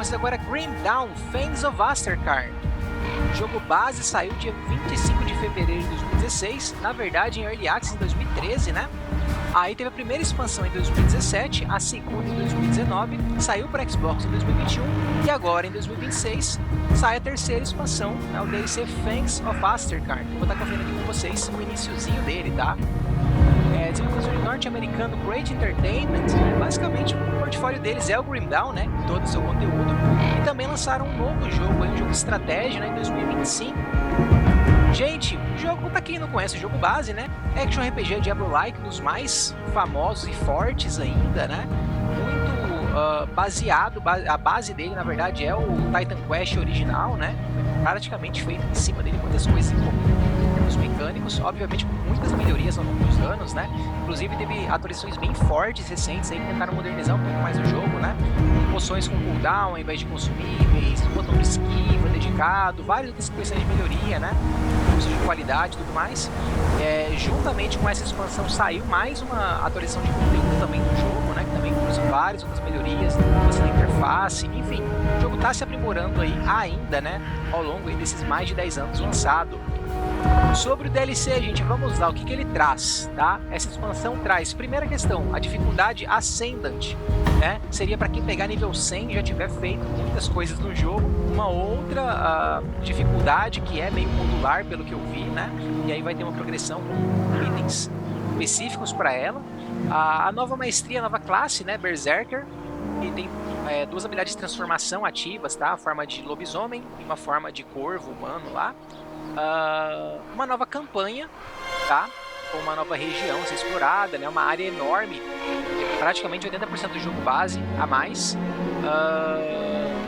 vocês agora Grim Dawn, Fangs of Astrkar. O jogo base saiu dia 25 de fevereiro de 2016, na verdade em Early Access em 2013, né? Aí teve a primeira expansão em 2017, a segunda em 2019, saiu para Xbox em 2021 e agora em 2026 sai a terceira expansão, né, o DLC Fangs of Astrkar. Vou estar conferindo aqui com vocês o iniciozinho dele, tá? Desenvolvedor norte-americano Great Entertainment, né? Basicamente o portfólio deles é o Grim Dawn, né? Todo o seu conteúdo, e também lançaram um novo jogo, um jogo de estratégia, né, em 2025. Gente, o jogo, pra quem não conhece o jogo base, né? Action RPG Diablo-like, dos mais famosos e fortes ainda, né? Muito baseado, a base dele na verdade é o Titan Quest original, né? Praticamente feito em cima dele, muitas coisas em comum. Os mecânicos, obviamente com muitas melhorias ao longo dos anos, né? Inclusive teve atualizações bem fortes recentes aí que tentaram modernizar um pouco mais o jogo, né? Poções com cooldown ao invés de consumíveis, botão de esquiva dedicado, várias outras questões de melhoria, né? Custo de qualidade e tudo mais. Juntamente com essa expansão saiu mais uma atualização de conteúdo também do jogo, né? Que também trouxe várias outras melhorias, mudança na interface, enfim. O jogo está se aprimorando aí ainda, né? Ao longo aí desses mais de 10 anos lançado. Sobre o DLC, gente, vamos lá, o que ele traz, tá? Essa expansão traz, primeira questão, a dificuldade Ascendant, né? Seria para quem pegar nível 100 e já tiver feito muitas coisas no jogo. Uma outra dificuldade que é meio modular, pelo que eu vi, né? E aí vai ter uma progressão com itens específicos para ela. A nova maestria, a nova classe, né? Berserker, e tem duas habilidades de transformação ativas, tá? A forma de lobisomem e uma forma de corvo humano lá. Uma nova campanha, tá? Com uma nova região a ser explorada, né? Uma área enorme, praticamente 80% do jogo base a mais.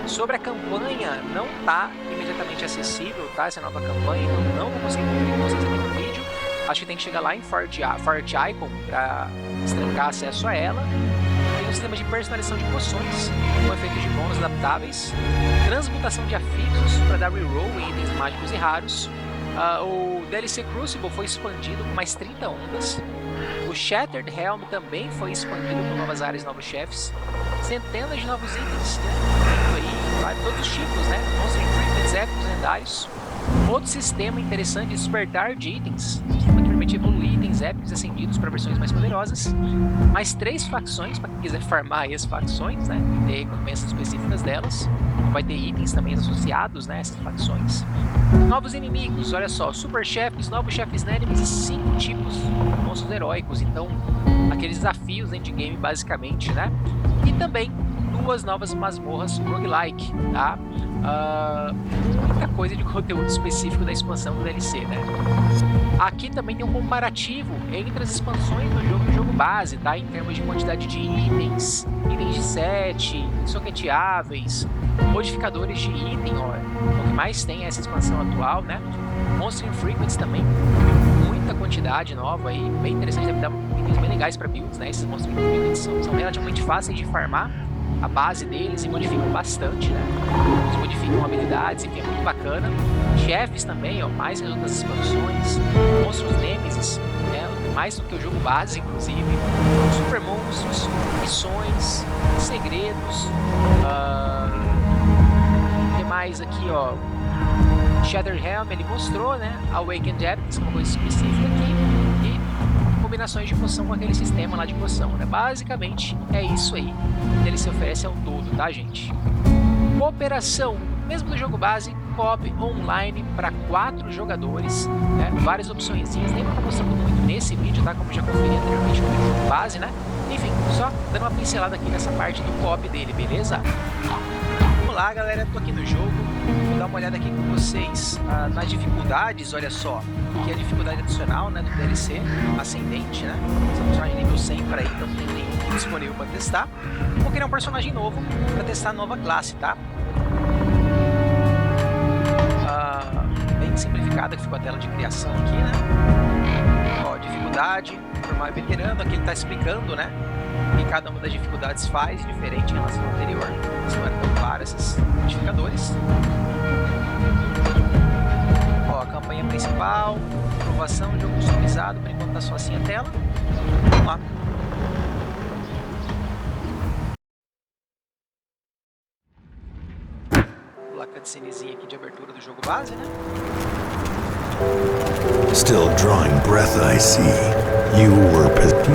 Sobre a campanha, não está imediatamente acessível, tá? Essa nova campanha, então não vou conseguir conferir com vocês aqui no vídeo. Acho que tem que chegar lá em Fort Icon para destrancar acesso a ela. Tem um sistema de personalização de poções, com efeitos de bônus adaptáveis, transmutação de afixos para dar reroll em itens mágicos e raros. O DLC Crucible foi expandido com mais 30 ondas. O Shattered Helm também foi expandido com novas áreas e novos chefes. Centenas de novos itens, né? Todos os tipos, né? Monster Treatments épicos lendários. Outro sistema interessante de despertar de itens, que permite evoluir itens épicos acendidos para versões mais poderosas. Mais 3 facções, para quem quiser farmar aí as facções, né? Ter recompensas específicas delas. Vai ter itens também associados, né, a essas facções. Novos inimigos, olha só, super chefes, novos chefes enemies e 5 tipos de monstros heróicos. Então, aqueles desafios dentro de game, basicamente, né? E também 2 novas masmorras roguelike, tá? Muita coisa de conteúdo específico da expansão do DLC, né? Aqui também tem um comparativo entre as expansões do jogo e o jogo base, tá? Em termos de quantidade de itens, itens de set, soqueteáveis, modificadores de item, ó, o que mais tem é essa expansão atual, né? Monster Frequency também, muita quantidade nova aí, bem interessante, deve dar itens bem legais para builds, né? Esses Monster Frequency são relativamente fáceis de farmar, a base deles, e modificam bastante, né? Eles modificam habilidades, enfim, é muito bacana. Chefes também, ó, mais as outras expansões, monstros Nemesis, né? Mais do que o jogo base, inclusive. Super monstros, missões, segredos. O que mais aqui, ó? Shattered Helm, ele mostrou, né? Awakened Depths, uma coisa específica aqui. E combinações de poção com aquele sistema lá de poção, né? Basicamente é isso aí que ele se oferece ao todo, tá, gente? Cooperação, mesmo do jogo base, co-op online para 4 jogadores, né? Várias opções, nem vou estar mostrando muito nesse vídeo, tá? Como já conferi anteriormente no jogo base, né? Enfim, só dando uma pincelada aqui nessa parte do co-op dele, beleza? Vamos lá, galera, tô aqui no jogo, vou dar uma olhada aqui com vocês nas dificuldades, olha só, que é a dificuldade adicional, né, do DLC, ascendente, né, esse personagem nível 100 para aí, então não tem nenhum disponível para testar. Vou criar um personagem novo para testar a nova classe, tá? Bem simplificada que ficou a tela de criação aqui, né? Ó, dificuldade, normal e veterano, aqui ele tá explicando, né? E cada uma das dificuldades faz diferente em relação ao anterior. Não eram tão claras esses modificadores. Ó, a campanha principal, aprovação, jogo customizado, por enquanto tá só assim a tela. Vamos lá. Aquela cutscenezinha aqui de abertura do jogo base, né? Still drawing breath, I see. You were he's up to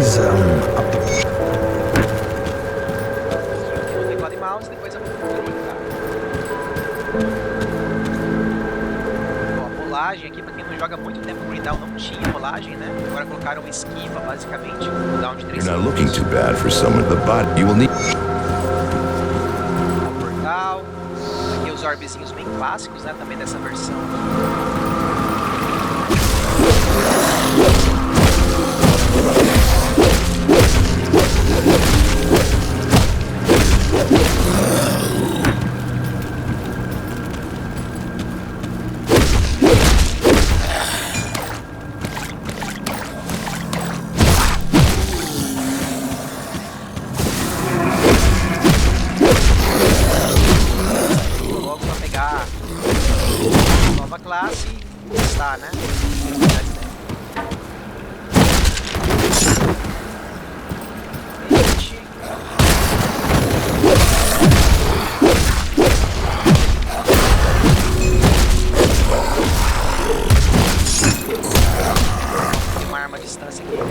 Aqui no teclado e mouse, depois eu vou pro controle, tá? Ó, a rolagem aqui, pra quem não joga muito tempo, o Greendown não tinha rolagem, né? Agora colocaram uma esquiva, basicamente, um cooldown de 3 You're not segundos. looking too bad for someone at the bottom. You will need O portal. Aqui os orbezinhos bem clássicos, né? Também dessa versão. Logo para pegar nova classe e testar, né? Tem uma arma à distância aqui, bom.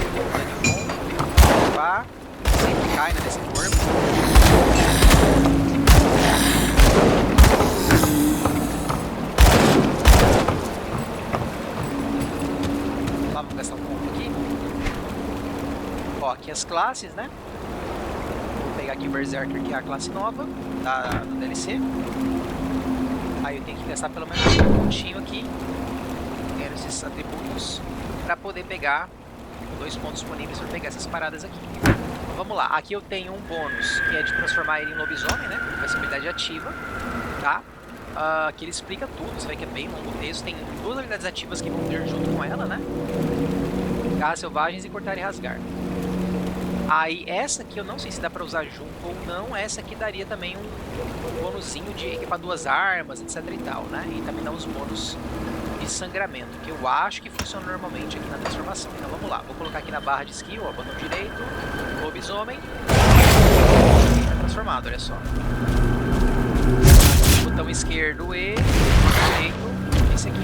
Sempre cai, né, nesse corpo. Lá, vamos gastar um ponto aqui. Ó, aqui as classes, né? Vou pegar aqui o Berserker, que é a classe nova do DLC. Aí eu tenho que gastar pelo menos um pontinho aqui, ganhando esses atributos, para poder pegar 2 pontos disponíveis para pegar essas paradas aqui. Então, vamos lá, aqui eu tenho um bônus que é de transformar ele em lobisomem, né? Com essa habilidade ativa, tá? Aqui ele explica tudo, você vê que é bem longo o texto. Tem 2 habilidades ativas que vão vir junto com ela, né? Garras selvagens e cortar e rasgar. Aí essa aqui eu não sei se dá pra usar junto ou não. Essa aqui daria também um bônusinho de equipar 2 armas, etc e tal, né? E também dá uns bônus de sangramento, que eu acho que funciona normalmente aqui na transformação. Então vamos lá, vou colocar aqui na barra de skill, ó, botão direito, lobisomem. Tá transformado, olha só. Botão esquerdo E, direito, esse aqui.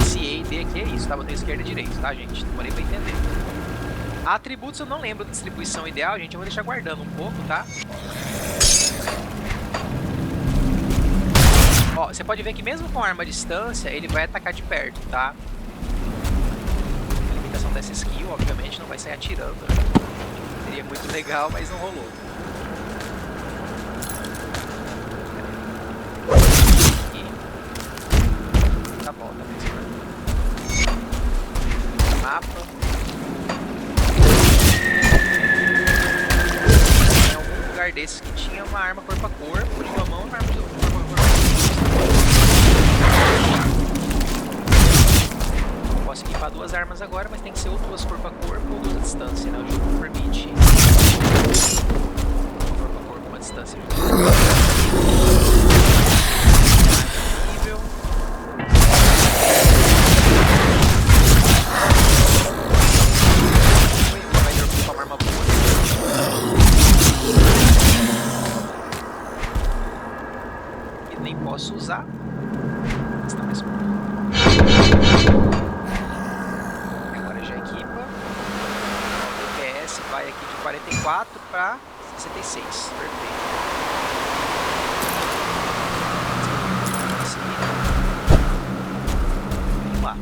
Esse E e D aqui é isso, tá? Botão esquerdo e direito, tá, gente? Demorei pra entender. Atributos eu não lembro da distribuição ideal, gente. Eu vou deixar guardando um pouco, tá? Ó, você pode ver que mesmo com arma à distância, ele vai atacar de perto, tá? A limitação dessa skill, obviamente, não vai sair atirando, né? Seria muito legal, mas não rolou. Aqui. Tá bom, tá funcionando. Mapa. Desses que tinha uma arma corpo a corpo, de uma mão, uma arma de corpo a corpo. Eu posso equipar 2 armas agora, mas tem que ser ou 2 corpo a corpo ou 2 à distância, né? O jogo permite corpo a corpo, uma distância. Nível. Vai dormir com uma arma boa. Nem posso usar. Está mais bom. Agora já equipa. O DPS vai aqui de 44 para 66. Perfeito. Vamos lá.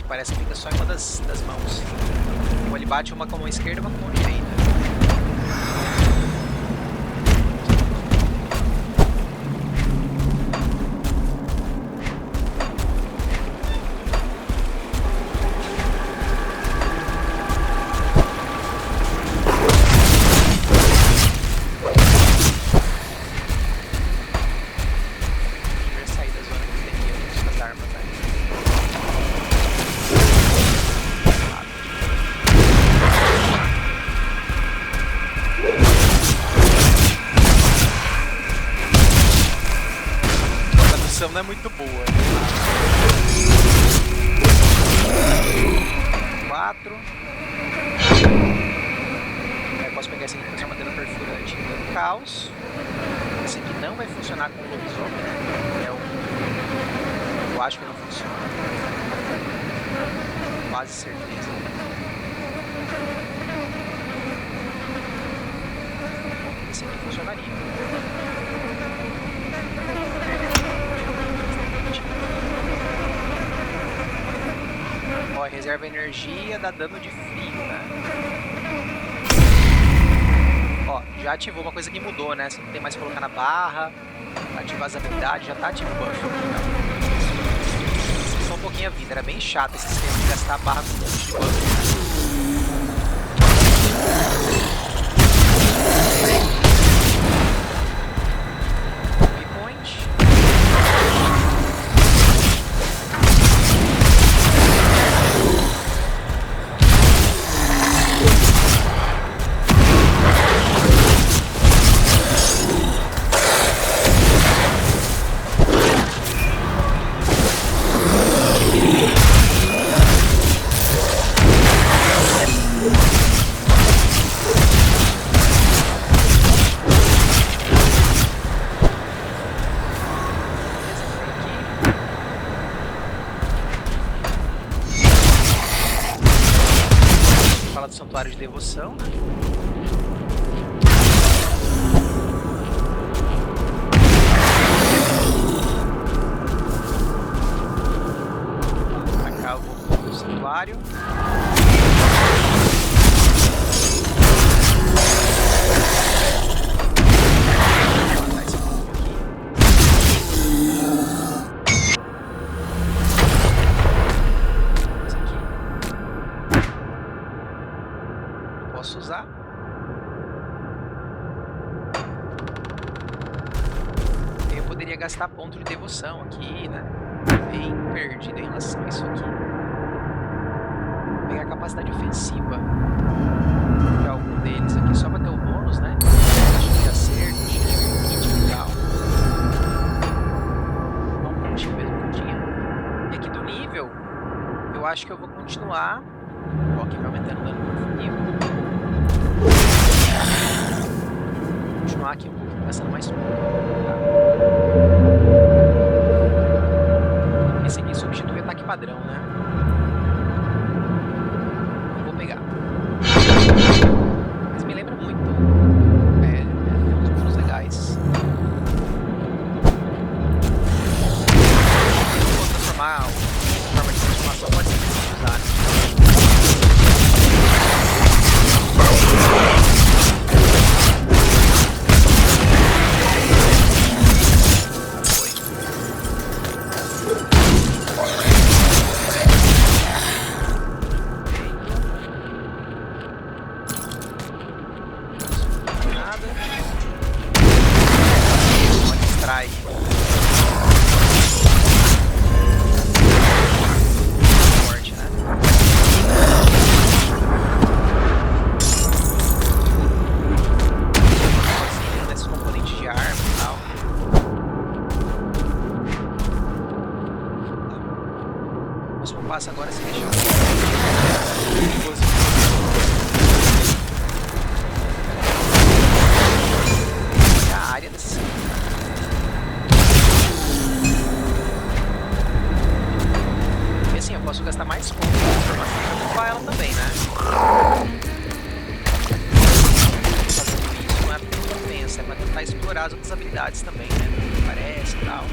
Parece que fica só em uma das mãos. Então ele bate uma com a mão esquerda e uma com a mão direita. Sair da zona que teria as armas aí. devolução não é muito boa. 4. Aí posso pegar esse aqui com essa madeira perfurante do caos. Esse aqui não vai funcionar com o lobisomem, né? Eu acho que não funciona. Quase certeza. Esse aqui funcionaria. Ó, reserva energia, dá dano de frio, né? Ó, já ativou uma coisa que mudou, né? Você não tem mais que colocar na barra, ativar as habilidades, já tá ativo o buff. Só um pouquinho a vida, era bem chato esse sistema de gastar a barra com dano de buff. Santuário de devoção, né? Pra cá eu vou pro santuário. Posso usar. Eu poderia gastar ponto de devoção aqui, né? Bem perdido em relação a isso aqui. Vou pegar a capacidade ofensiva de algum deles aqui, só para ter o bônus, né? De acerto, de crítico e tal. Não pontinho mesmo que eu tinha. E aqui do nível, eu acho que eu vou continuar. Ó, aqui vai aumentando o dano por nível. Vou continuar aqui, gastando mais ponto. Esse aqui substitui o ataque padrão, né? Não vou pegar. Mas me lembra muito. Tem uns bônus legais. Vou transformar a forma de transformação, pode ser que você usar, né? Passa agora se deixar. A área desse. E assim, eu posso gastar mais pontos de transformação pra ocupar ela também, né? Fazendo isso não é porque compensa, é pra tentar explorar as outras habilidades também, né? Parece e tal.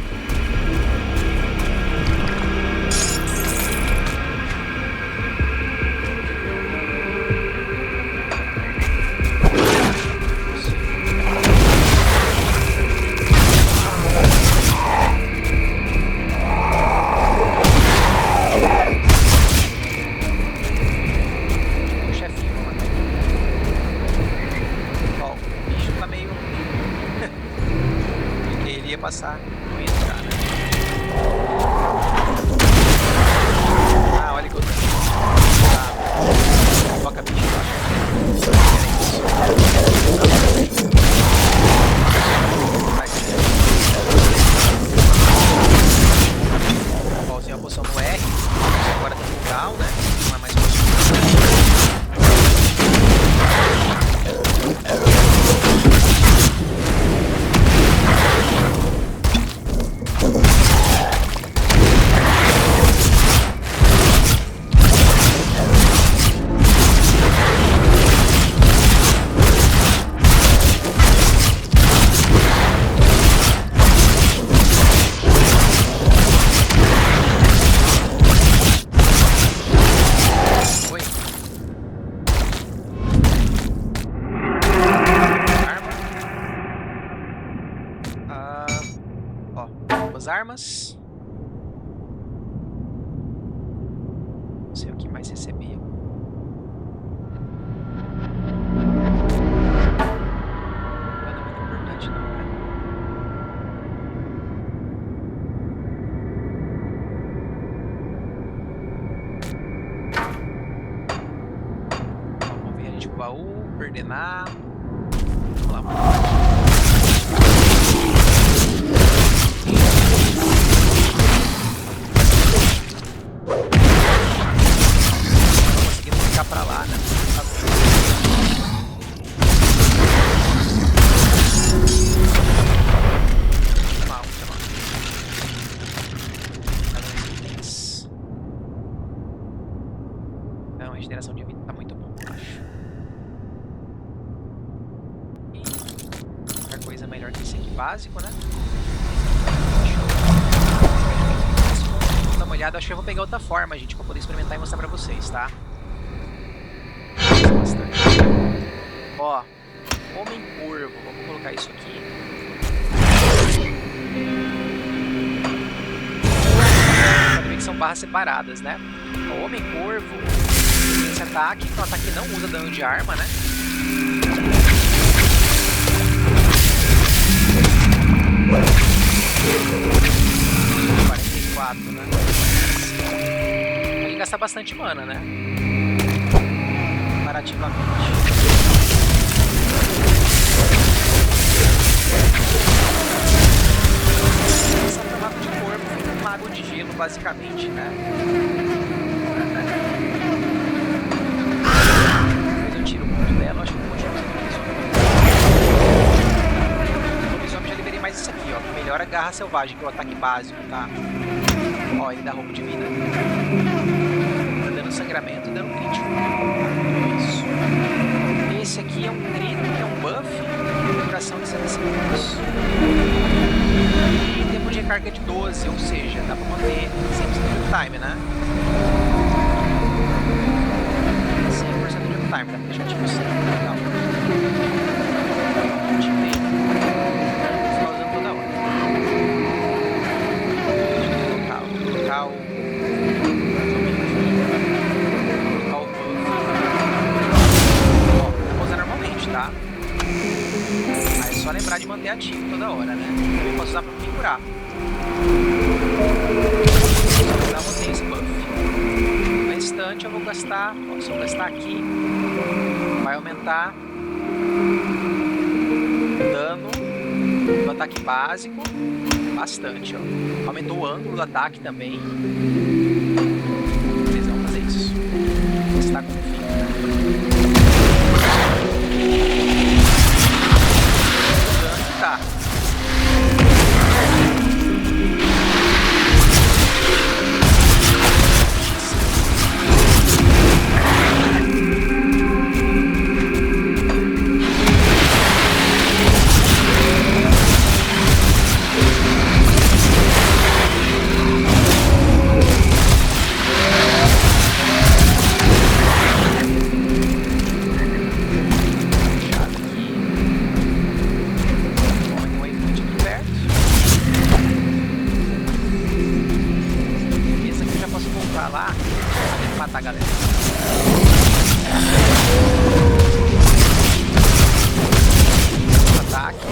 mais receber. Nada muito importante não, né? Vamos ver a gente com o baú, coordenar. Vamos lá. Pra lá, né? Mal. Não, a regeneração de vida tá muito bom, eu acho. E outra coisa melhor que esse aqui básico, né? Vou dar uma olhada, acho que eu vou pegar outra forma, gente, pra poder experimentar e mostrar pra vocês, tá? Bastante. Ó, Homem-Corvo, vamos colocar isso aqui. Pode ver que são barras separadas, né? O Homem-Corvo tem esse ataque, que é um ataque que não usa dano de arma, né? Né? Ele gasta bastante mana, né? Comparativamente. Essa é mago de corpo, um mago de gelo, basicamente, né? Depois eu tiro o ponto dela, acho que eu vou continuar usando o lobisomem. Já liberei mais isso aqui, ó, que melhora a garra selvagem, que é o ataque básico, tá? Ó, ele dá roubo de vida. Tá dando sangramento e dando crítico. Isso. Esse aqui é um grito, que é um buff de duração de 7 segundos. E tempo de recarga de 12, ou seja, dá pra manter 100% de time, né? 100% de time, dá pra deixar ativo assim. Legal. Ativei. Vou ficar usando toda hora. Colocar o tá? Aí é só lembrar de manter ativo toda hora, né? Eu posso usar pra me curar. Já botei esse buff. Na instante eu vou gastar, ó, se eu gastar aqui, vai aumentar o dano do ataque básico bastante, ó. Aumentou o ângulo do ataque também. Beleza, vamos fazer isso. Testar com o fim. Tá. Matar a galera. Ataque.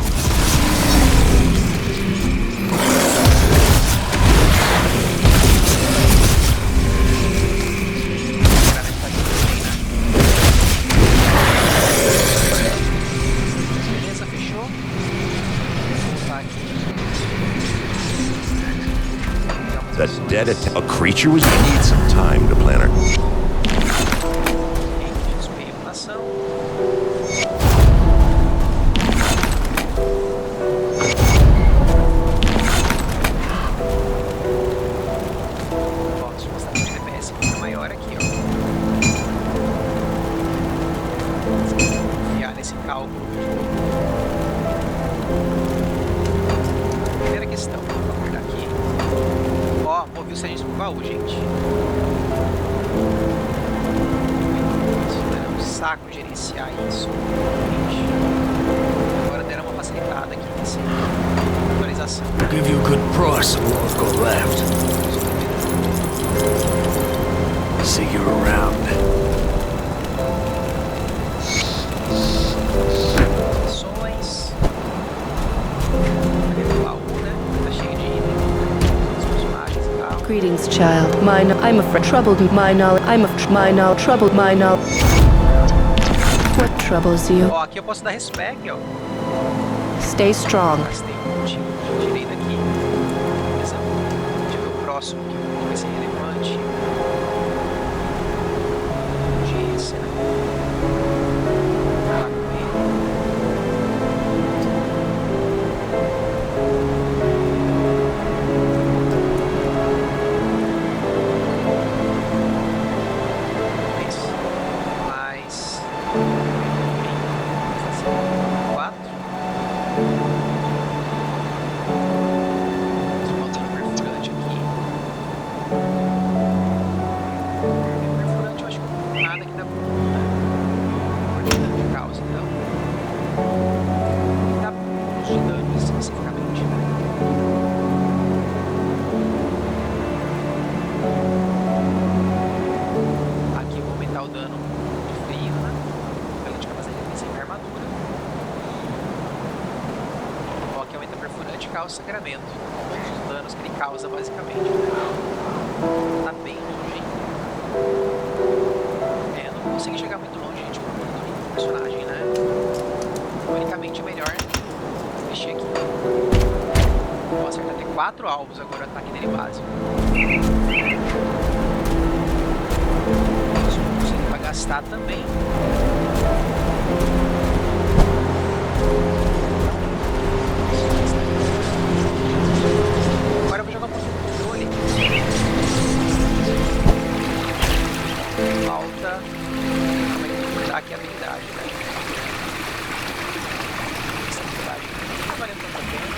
Beleza, fechou. Vou voltar aqui. The dead a creature was need some time to plan her. Se a gente pro baú, gente. Isso é um saco gerenciar isso. Gente. Agora deram uma facilitada aqui nessa atualização. I'll give you a good price on what I've got left. See you around. Greetings, child. I'm a troubled troubled What troubles you? Ó, aqui eu posso dar respec, ó. Stay strong. Gastei um tiro direito aqui. Beleza. Deixa eu ver o próximo que vai ser relevante. Esse, né? Ah, com ele. Sangramento, os danos que ele causa basicamente. Tá bem longe, hein? Não consegui chegar muito longe, gente, por conta do personagem, né? Teoricamente é melhor mexer aqui. Vou acertar até 4 alvos agora, o ataque dele básico. Isso não consigo pra gastar também. Agora eu vou jogar um pouquinho de controle. Falta aqui a habilidade, né? Essa habilidade não tá valendo tanto tempo.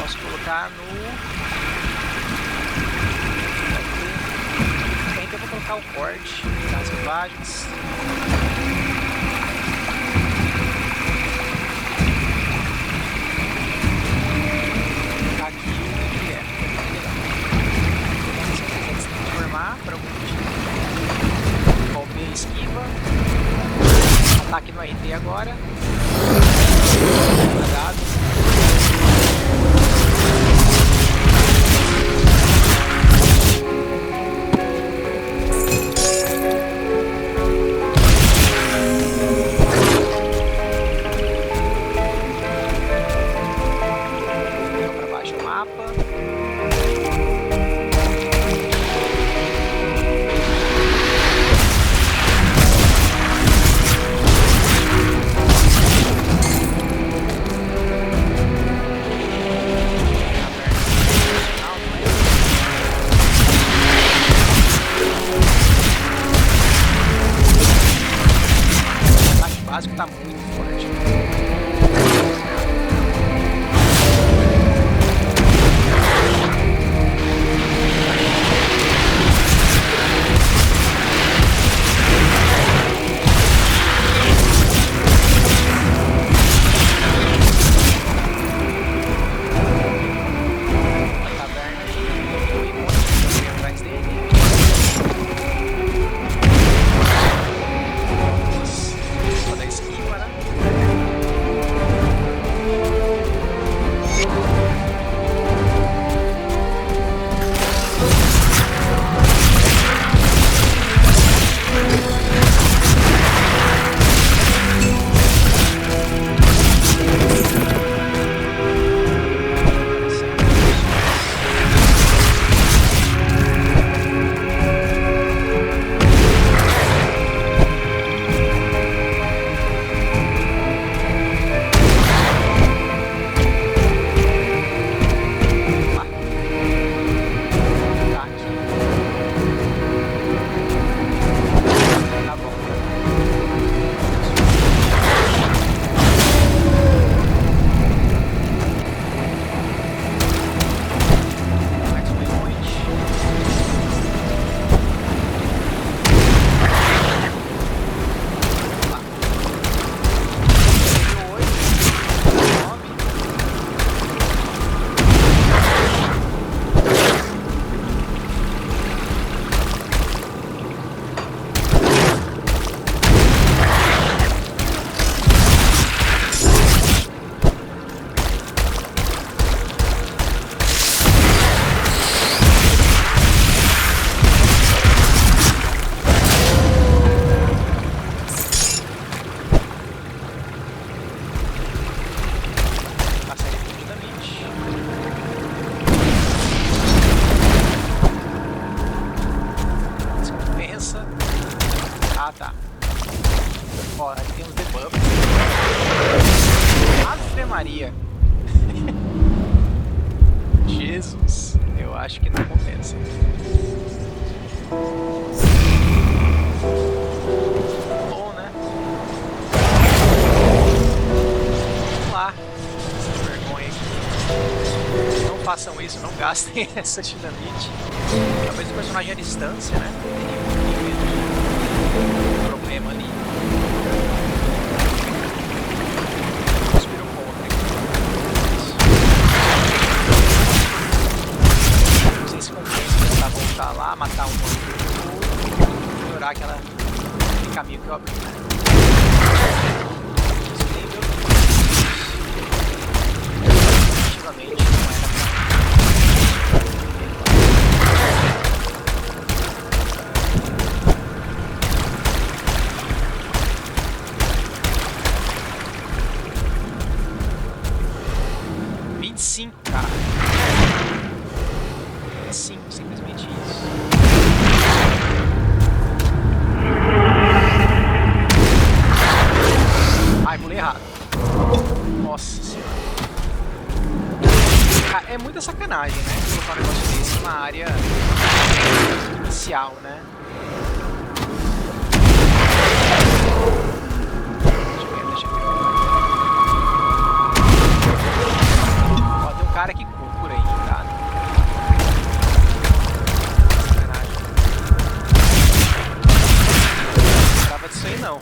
Posso colocar no... Então eu vou colocar o corte nas selvagens. Esquiva, ataque no RT agora. Para baixo o mapa. O básico tá muito forte. acho que não compensa. Bom, né? Vamos lá. Essa vergonha aqui. Não façam isso, não gastem essa dinamite. Talvez o personagem à distância, né? Tem problema ali. Conspiro contra aqui. Não sei se compensa tentar voltar lá, matar um ou melhorar aquele caminho que eu abri, né? Definitivamente não era pra... 25, cara. 25, simplesmente isso. Ai, pulei errado. Nossa senhora. É muita sacanagem, né? Colocar um negócio desse numa área inicial, né? Deixa eu ver. Ó, tem um cara que cura aí, tá? Sacanagem. Não precisava disso aí, não.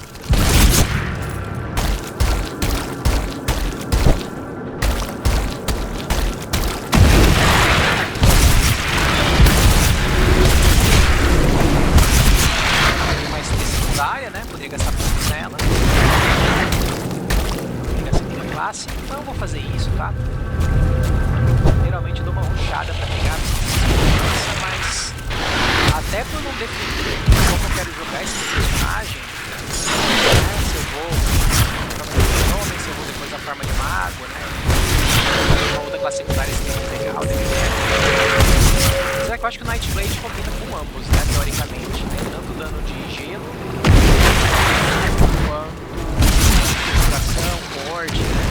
Né? Poderia gastar pontos nela. Poderia gastar aqui na classe. Então eu vou fazer isso, tá? Geralmente eu dou uma rushada pra pegar a segurança, mas até por não definir como eu quero jogar esse personagem, né? Se eu vou se eu vou depois da forma de mago, né? Uma outra classe secundária extremamente legal. Será que eu acho que o Nightblade combina com ambos, né? Teoricamente, né? Tanto dano de gelo quanto infiltração, morte, né?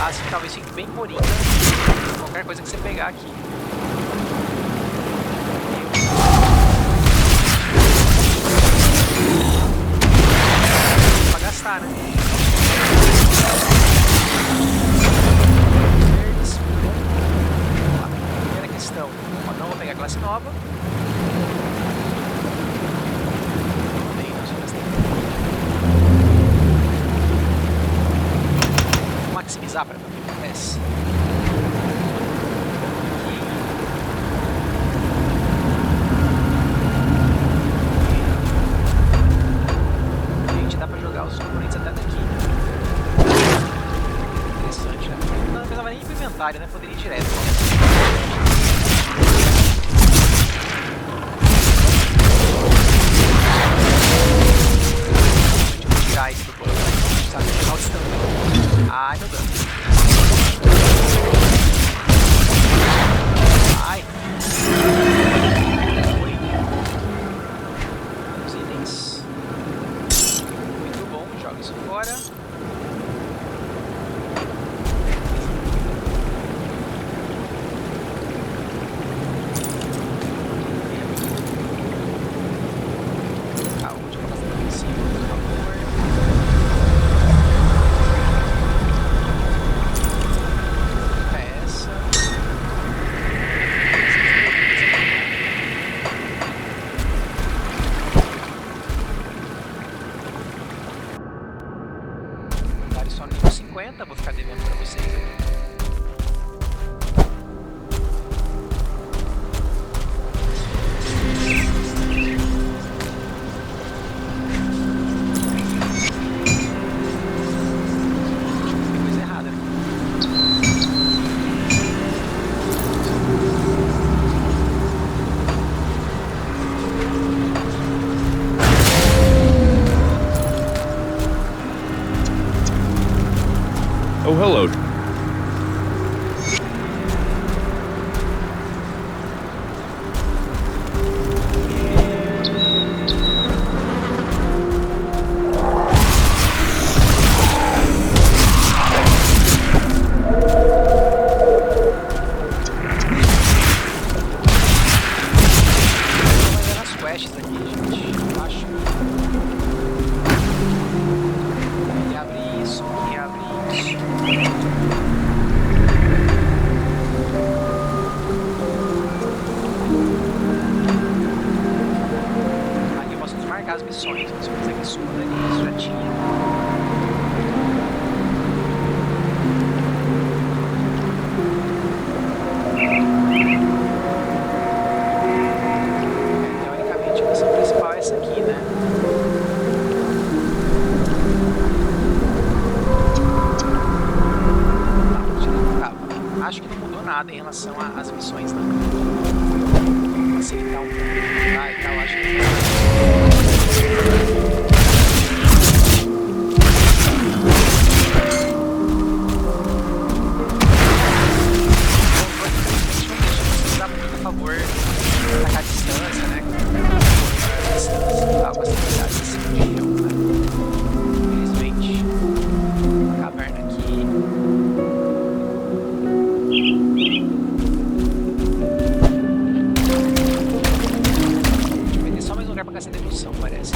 Assim talvez fique bem coringa qualquer coisa que você pegar aqui. Pra gastar, né? Primeira questão, não vou pegar a classe nova. Maximizar para ver o que acontece. Gente, dá para jogar os componentes até daqui. Interessante, né? Não precisava nem ir pro inventário, né? Poderia ir direto. missões. Você consegue escolher ali, já tinha. Teoricamente, a missão principal é essa aqui, né? Acho que não mudou nada em relação às missões, não. Facilitar um pouco e tal, acho que não muito a favor de atacar a distância, né? A distância e tal, com essa habilidade desse região, né? Infelizmente. A caverna aqui. Pra caça de evolução, parece.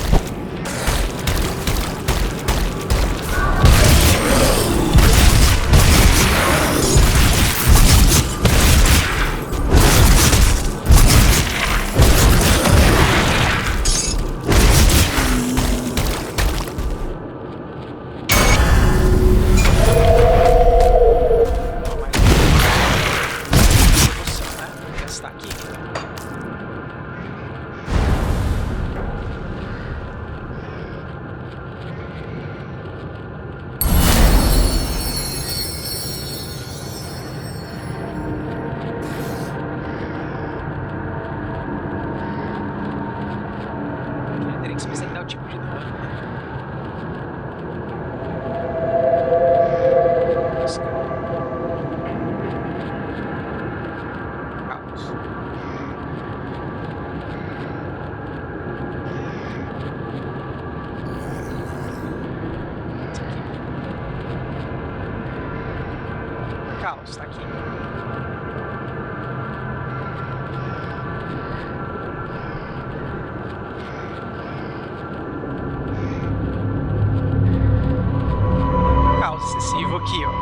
Caos, tá aqui. Caos excessivo aqui, ó.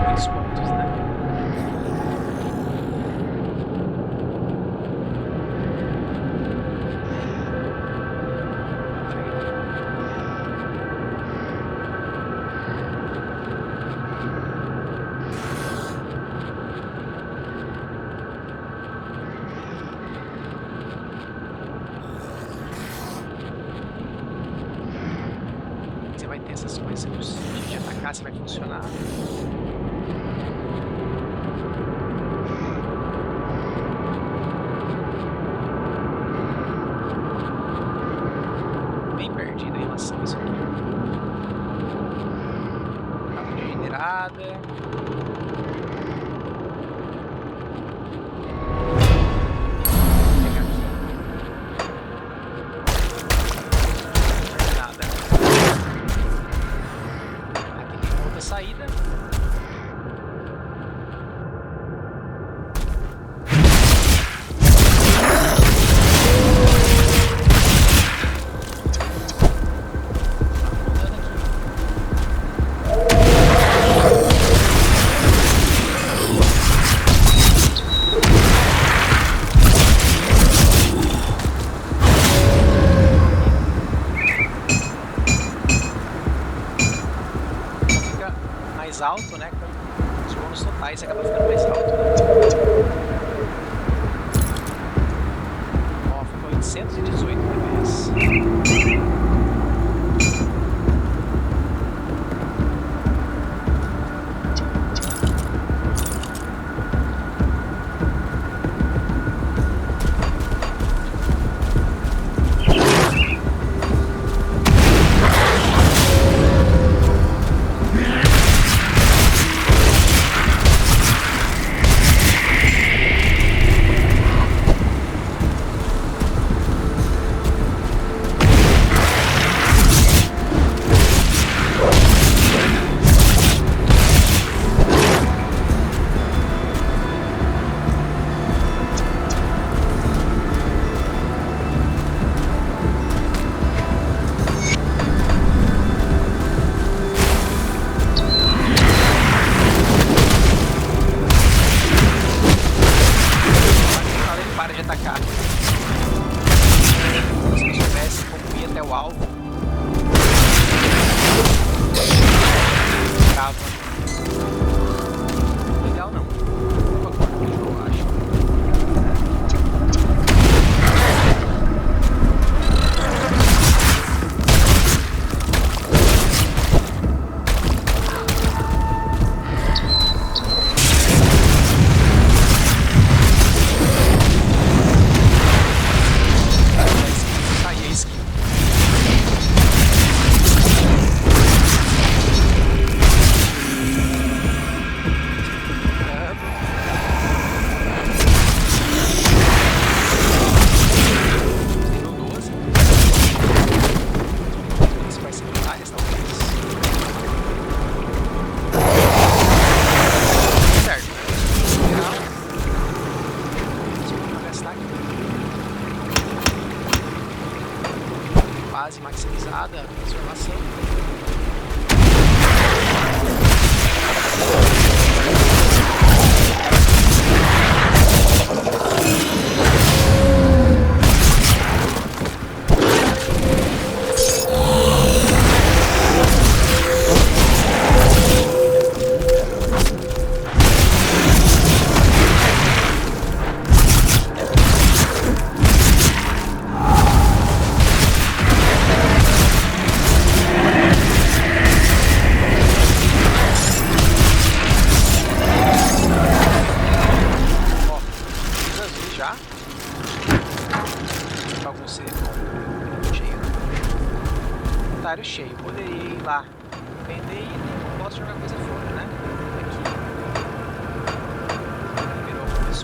Muitos pontos, né? Você vai ter essas coisas de atacar, se vai funcionar. Bem perdido em relação a isso aqui. Capa de generada. Saída. Mais alto, né? Os bônus totais acaba ficando mais alto, né? Ó, ficou 818 PBs.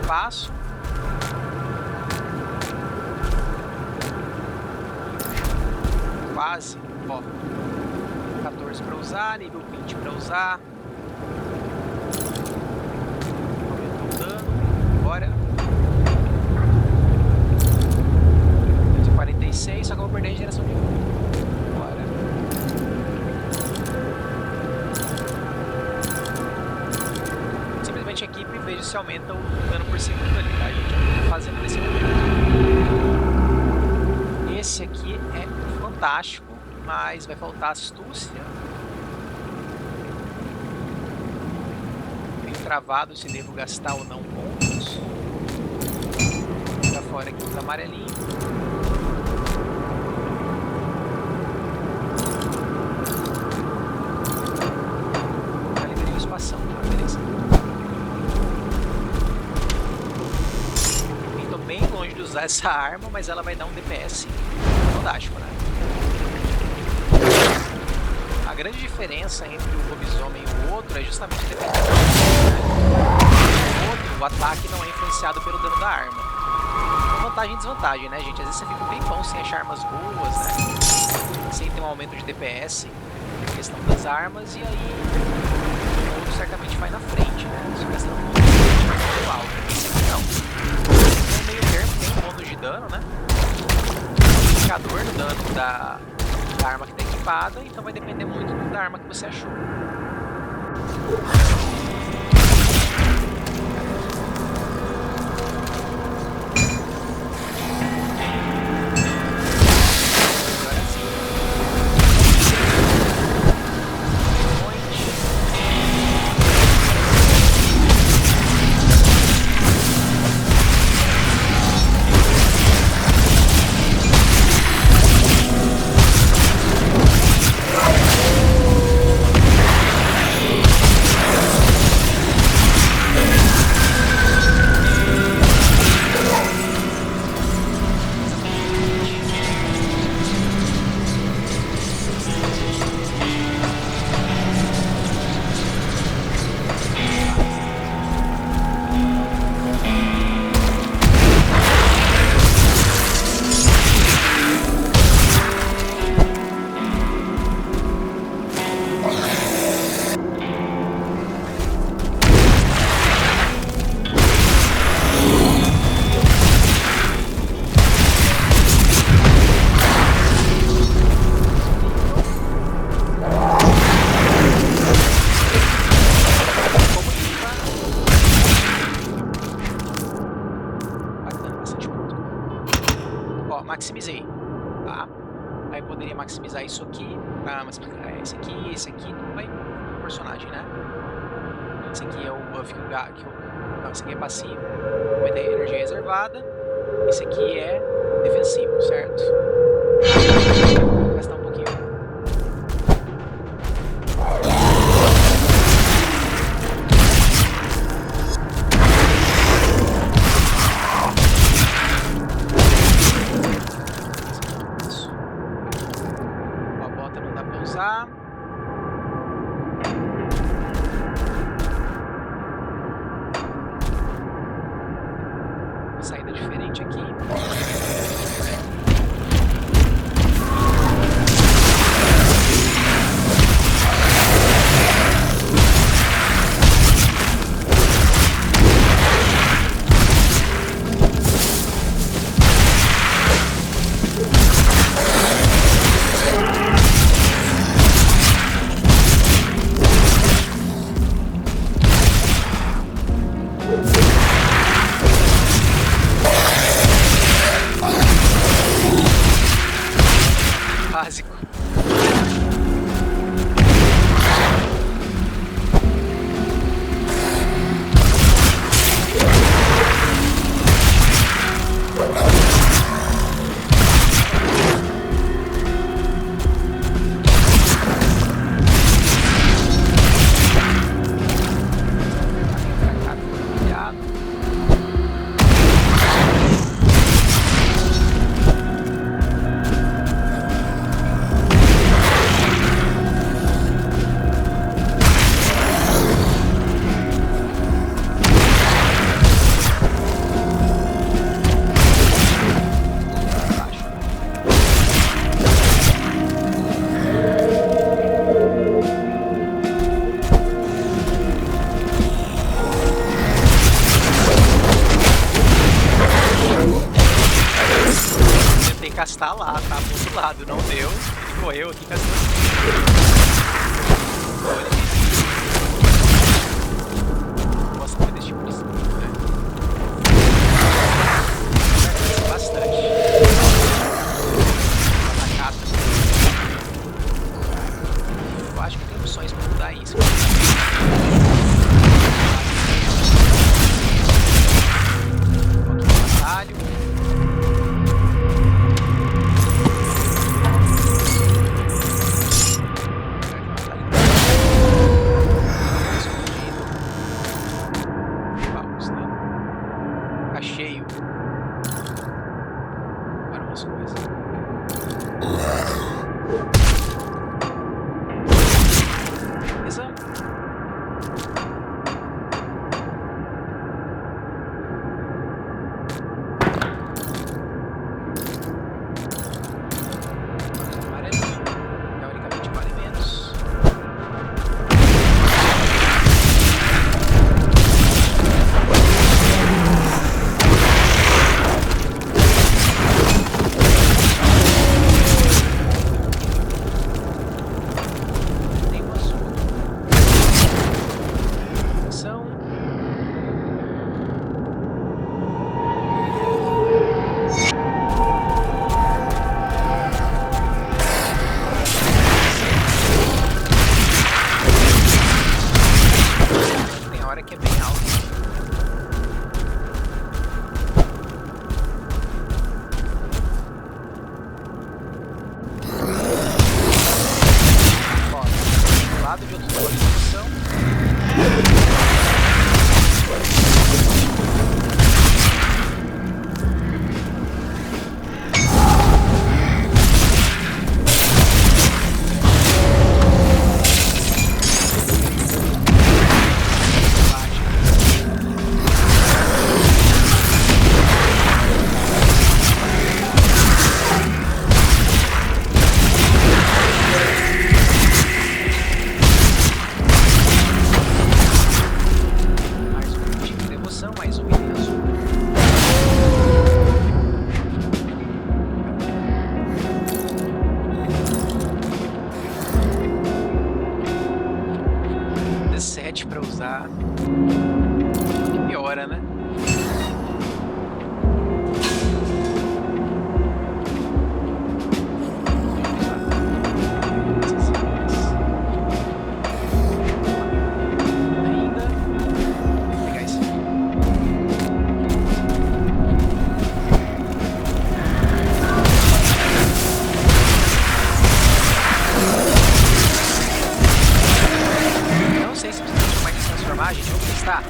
espaço. Quase, ó. 14 para usar, nível 20 para usar. Aumentou o dano. Bora. 146, só que eu vou perder a geração de vida. Bora. Simplesmente equipe e veja se aumenta o dano por segundo ali, tá, gente? Eu tô fazendo nesse momento. Esse aqui é fantástico, mas vai faltar astúcia. Meio travado se devo gastar ou não pontos. Pra fora aqui os amarelinhos. Já liberei o espação, tá? Beleza. Estou bem longe de usar essa arma, mas ela vai dar um DPS fantástico, né? A grande diferença entre o lobisomem e o outro é justamente o DPS. O outro, o ataque não é influenciado pelo dano da arma. Então, vantagem e desvantagem, né, gente? Às vezes você fica bem bom sem achar armas boas, né? Sem ter um aumento de DPS, em questão das armas, e aí o outro certamente vai na frente, né? Só gastando um pouco de alto. Não. No meio termo tem um bônus de dano, né? Indicador do dano da arma que está equipada, então vai depender muito da arma que você achou. Maximizei, tá? Aí poderia maximizar isso aqui, pra maximizar esse aqui não vai pro personagem, né? Esse aqui é o buff que não, esse aqui é passivo, vai ter energia reservada. Esse aqui é defensivo, certo? Vou gastar um pouquinho. Saída diferente aqui. está lá, tá pro outro lado, não deu. Ele correu aqui com as duas. Gosto muito desse tipo de escudo, né? Bastante. Atacado. Eu acho que tem opções pra mudar isso. Batalho. Vamos, né? Tá cheio. Para umas coisas. Beleza? Amarelo. Teoricamente vale menos. Tem um azul. São. Tem hora que é bem alto. Ó, do lado de outro lado de posição. Mais um tipo de emoção, mais um item azul. D7 pra usar. Que piora, né? Ainda. Vou pegar esse aqui. Não sei se precisa transformar em transformar, gente. Vamos testar.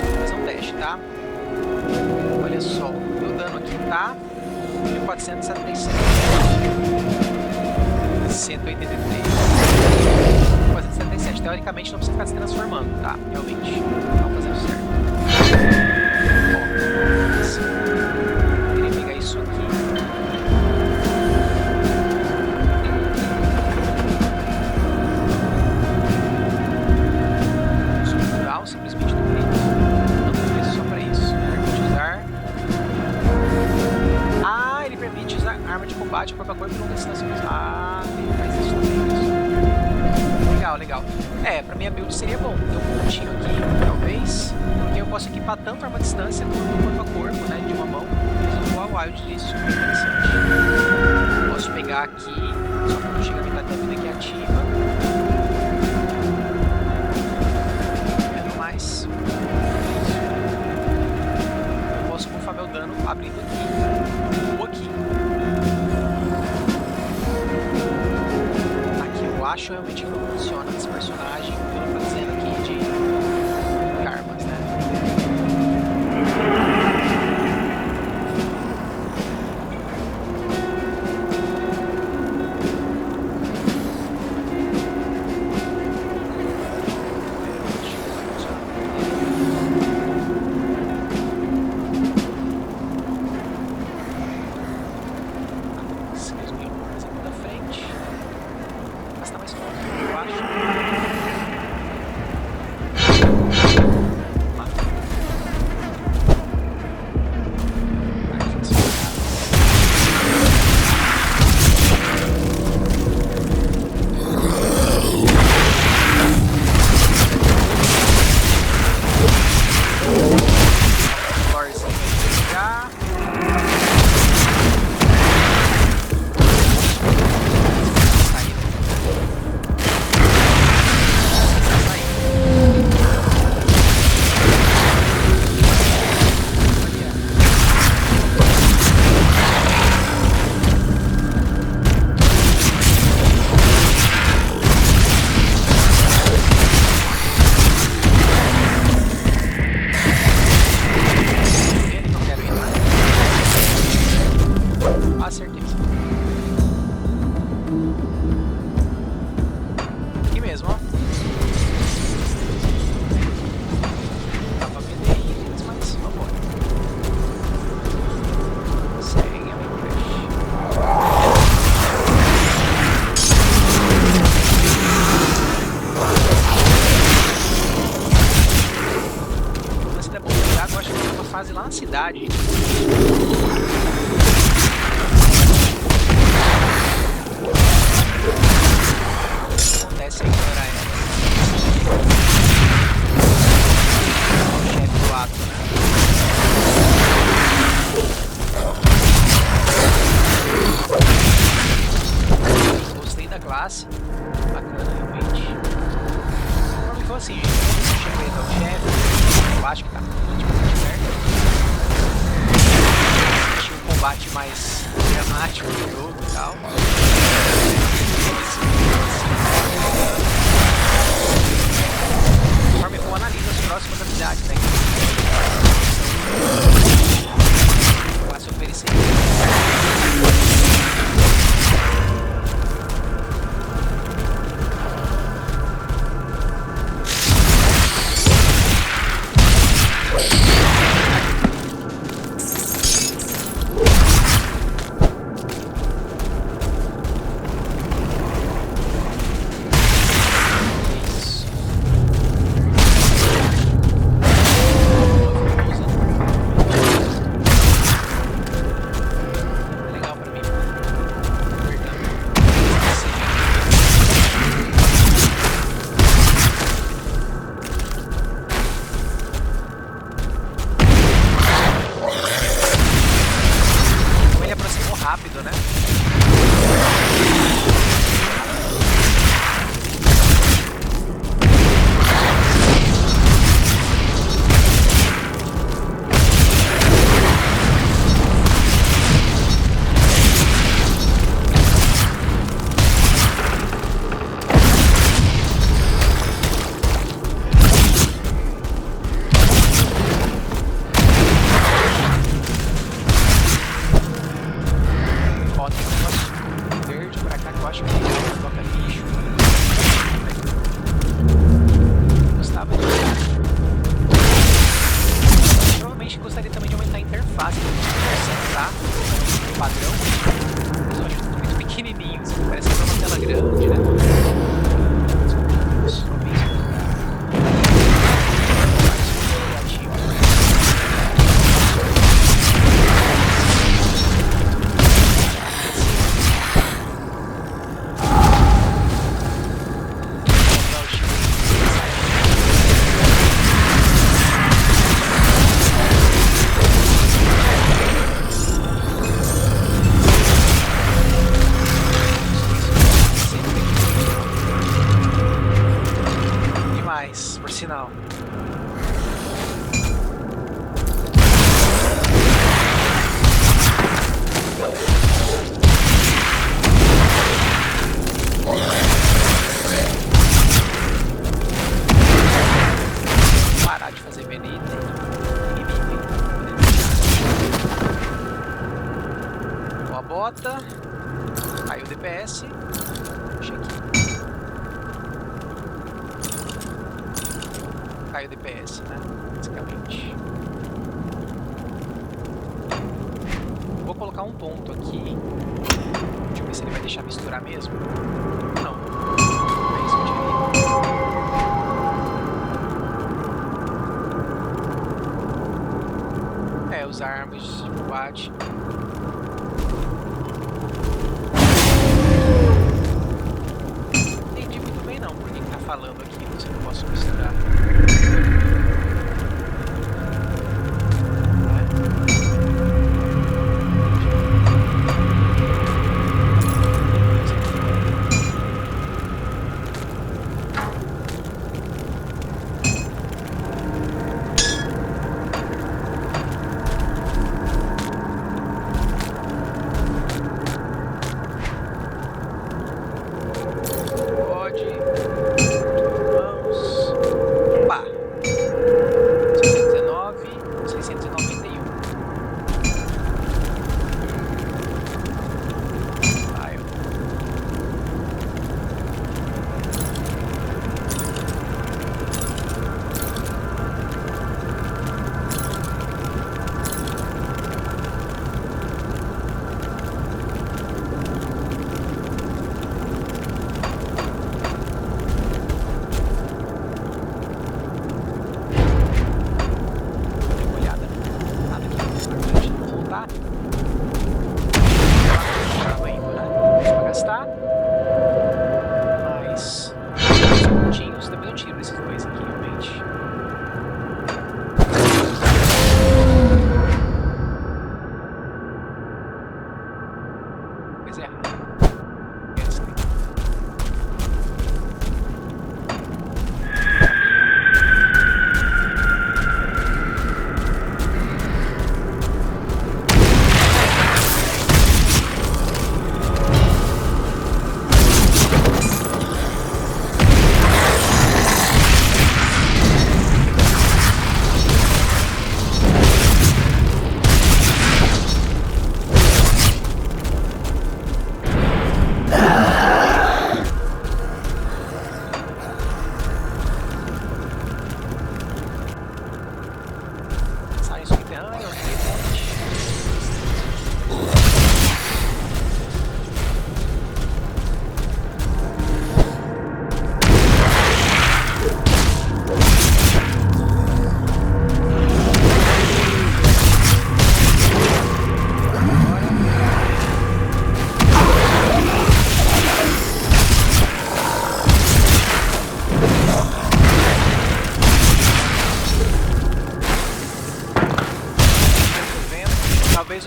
Vou fazer um teste, tá? Olha só, o meu dano aqui tá 1477. 183. 477. Teoricamente não precisa ficar se transformando, tá? Realmente. Vamos fazer o certo. Ó, assim. Eu queria pegar isso aqui. Ou simplesmente no meio. Não tem preço só pra isso. Permite usar. Ah, ele permite usar arma de combate corpo a corpo e longa distância. Ah, ele faz isso também. Legal, legal. É, pra minha build seria bom ter um pontinho aqui, talvez. Porque eu posso equipar tanto arma à distância quanto corpo a corpo, né? De uma mão. Mas eu vou a wild disso, é interessante. Posso pegar aqui, só quando chega a metade da vida que ativa. Eu posso bufar meu dano abrindo aqui ou aqui. Aqui eu acho realmente que não funciona nesse personagem, pelo que eu tô dizendo aqui de armas, né? velocidade. Acontece aí, galera. O chefe do ato, né? Gostei da classe. Bacana, realmente. Então assim, gente, eu cheguei até o chefe. Eu acho que tá relativamente certo. Achei um combate mais dramático do jogo e tal. Conforme eu analiso as próximas habilidades, né? Classe oferecer. Rápido, né? Por sinal. Parar de fazer veneno. Boa bota. Aí o DPS. Deixa aqui. Cai o DPS, né? Basicamente. Vou colocar um ponto aqui. Deixa eu ver se ele vai deixar misturar mesmo. Não. É isso que eu diria. Usar armas de combate. Não entendi muito bem não por que tá falando aqui. Se eu não posso misturar. Pode. Vamos. Pá.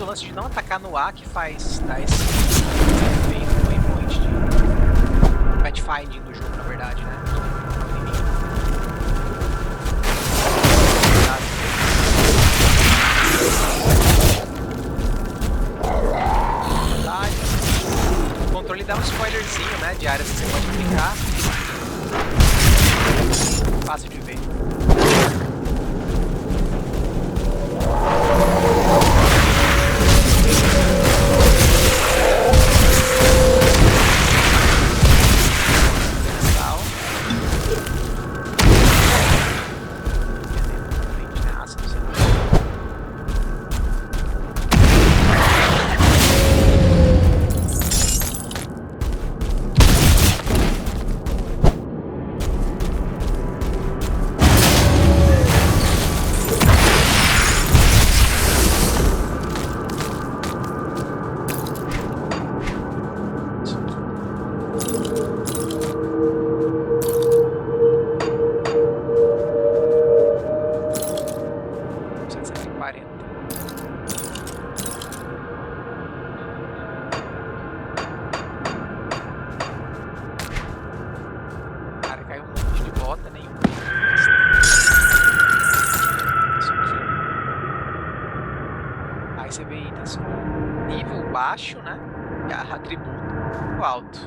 o lance de não atacar no ar que faz dar esse efeito waypoint de pathfinding do jogo, na verdade, né? O controle dá um spoilerzinho, né, de áreas que você pode clicar. Fácil de ver. Você vê itens com nível baixo, né? E atributo alto.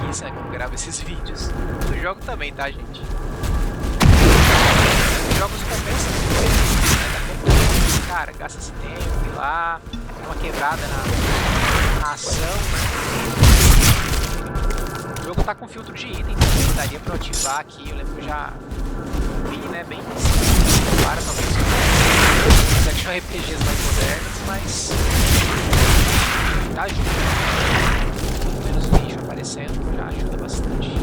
Isso é como eu gravo esses vídeos. Eu jogo também, tá, gente? Os jogos compensam muito, né? Cara, gasta esse tempo, ir lá, dá uma quebrada na ação, né? O jogo tá com filtro de item também, daria pra eu ativar aqui. Eu lembro que eu já vi, né, bem para talvez os action RPGs mais modernos, mas já ajuda. Menos bicho aparecendo já ajuda bastante.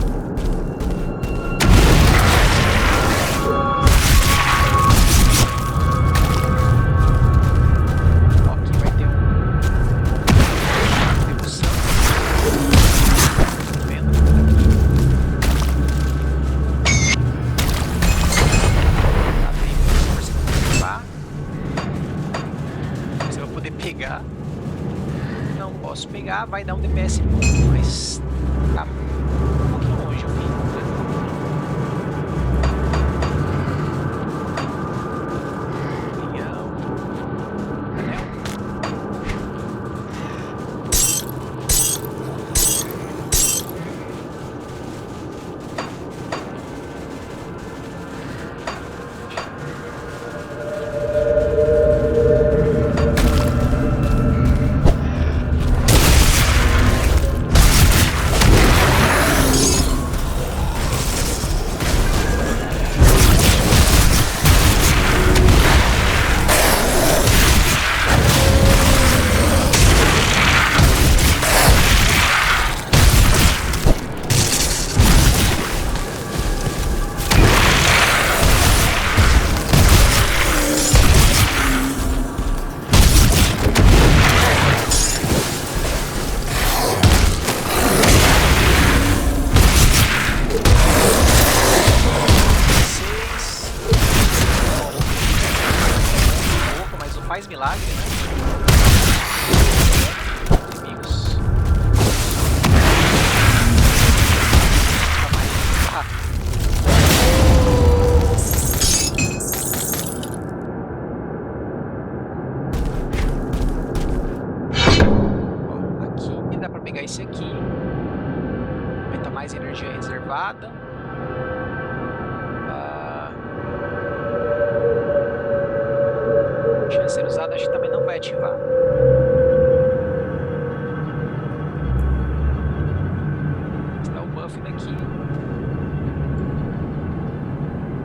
Não posso pegar, vai dar um DPS bom, mas tá um pouquinho longe o fim. Faz milagre, né? Inimigos. Aqui dá pra pegar esse aqui. Aumenta mais energia reservada. Ser usado, acho que também não vai ativar. Dá o buff daqui.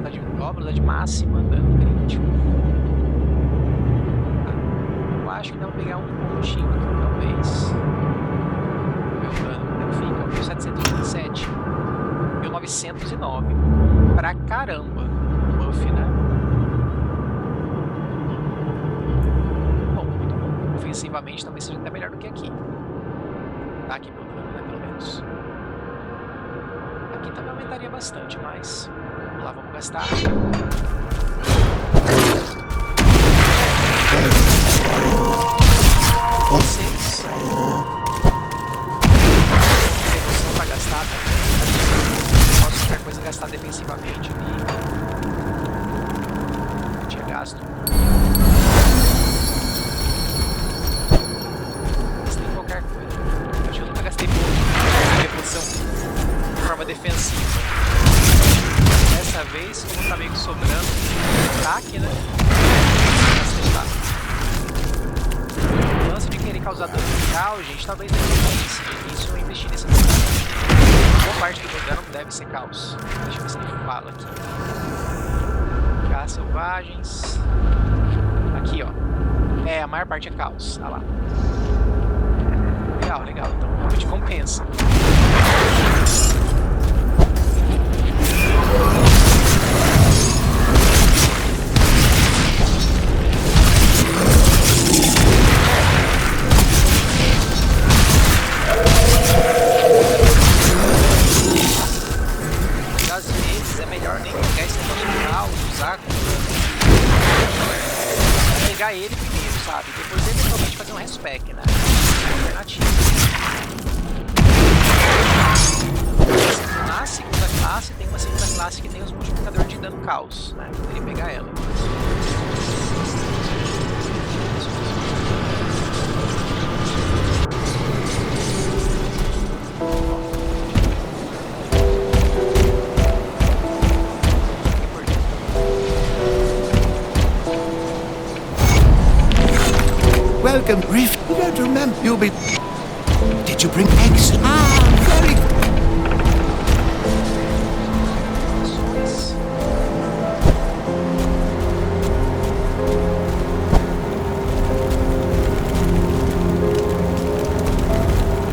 Dá de dobra, dá de máxima, dano crítico. Eu acho que dá pra pegar um pontinho aqui, talvez. Meu dano fica 1727. 1909. Pra caramba. Buff, né? defensivamente talvez seja até melhor do que aqui. Tá aqui pelo dano, né? Pelo menos. Aqui também aumentaria bastante, mas... Vamos lá, vamos gastar. Vocês. Tem noção pra gastar também. Posso qualquer coisa gastar defensivamente ali. Tinha gasto. Gastei qualquer coisa. Acho que eu nunca gastei muito. Reposição de forma defensiva. Dessa vez, como tá meio que sobrando ataque, né? O lance de querer causar dano de caos, gente, talvez deve ser de início eu investir nesse momento. Boa parte do meu dano deve ser caos. Deixa eu ver se ele fala aqui. Garras selvagens. Aqui, ó. É, a maior parte é caos. Olha lá. Legal, legal. Então realmente compensa. Às vezes é melhor nem pegar esse negócio de caos, usar pegar ele primeiro, sabe? Depois eventualmente fazer um respec, né? Alternativa. Na segunda classe, tem uma segunda classe que tem os multiplicadores de dano caos, né? Eu poderia pegar ela. Welcome, Reef. You don't remember. You'll be... Did you bring eggs? Ah, very...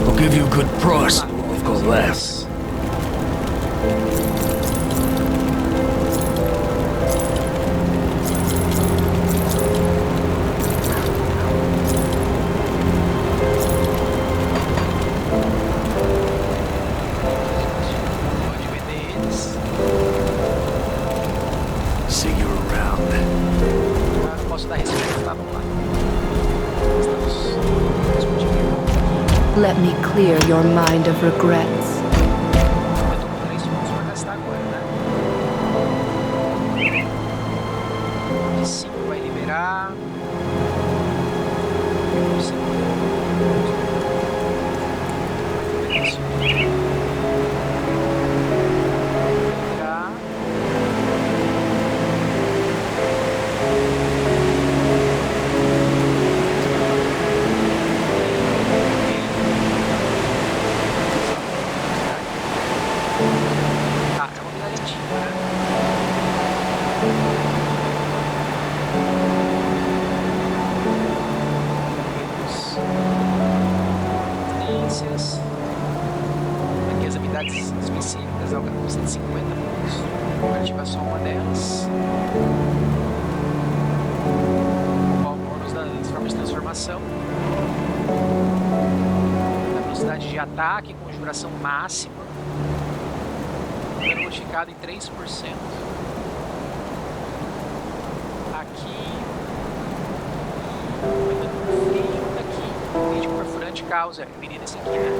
I'll give you a good price. I've got less. See you around. Ah, não posso dar respeito, tá? Vamos lá. Let me clear your mind of regrets. Eu tô com 3 pontos pra gastar agora, né? De 5 vai liberar. Isso. Liberar. Ah, é uma unidade antiga, né? Ciências. Aqui as habilidades específicas, ela com 150 pontos. Vou ativar só uma delas. Qual o bônus das formas de transformação? A velocidade de ataque, conjuração máxima. Dano modificado em 3%. Aqui. Dano frio daqui. Rede perfurante causa. Eu iria nesse aqui, né?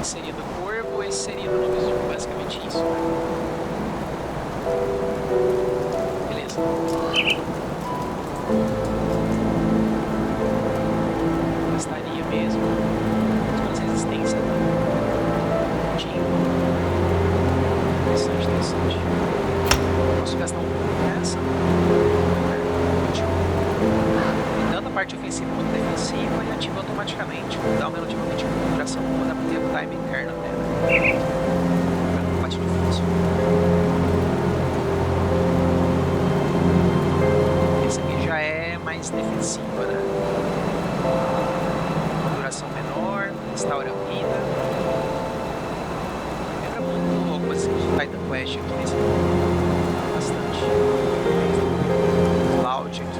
Esse seria do corvo, esse seria do lobisomem. Basicamente isso, né? Beleza. Gastaria mesmo. Mas resistência, né? Interessante, interessante. Posso gastar um pouco nessa. Dando a parte ofensiva quanto defensiva e ativa automaticamente. Dá uma relativamente com duração boa, dá pra ter o time interno até, né? Pra não bate difícil. Essa aqui já é mais defensiva, né? Uma duração menor, restaura a vida. Algumas Titan Quest aqui nesse bastante. Cloud aqui,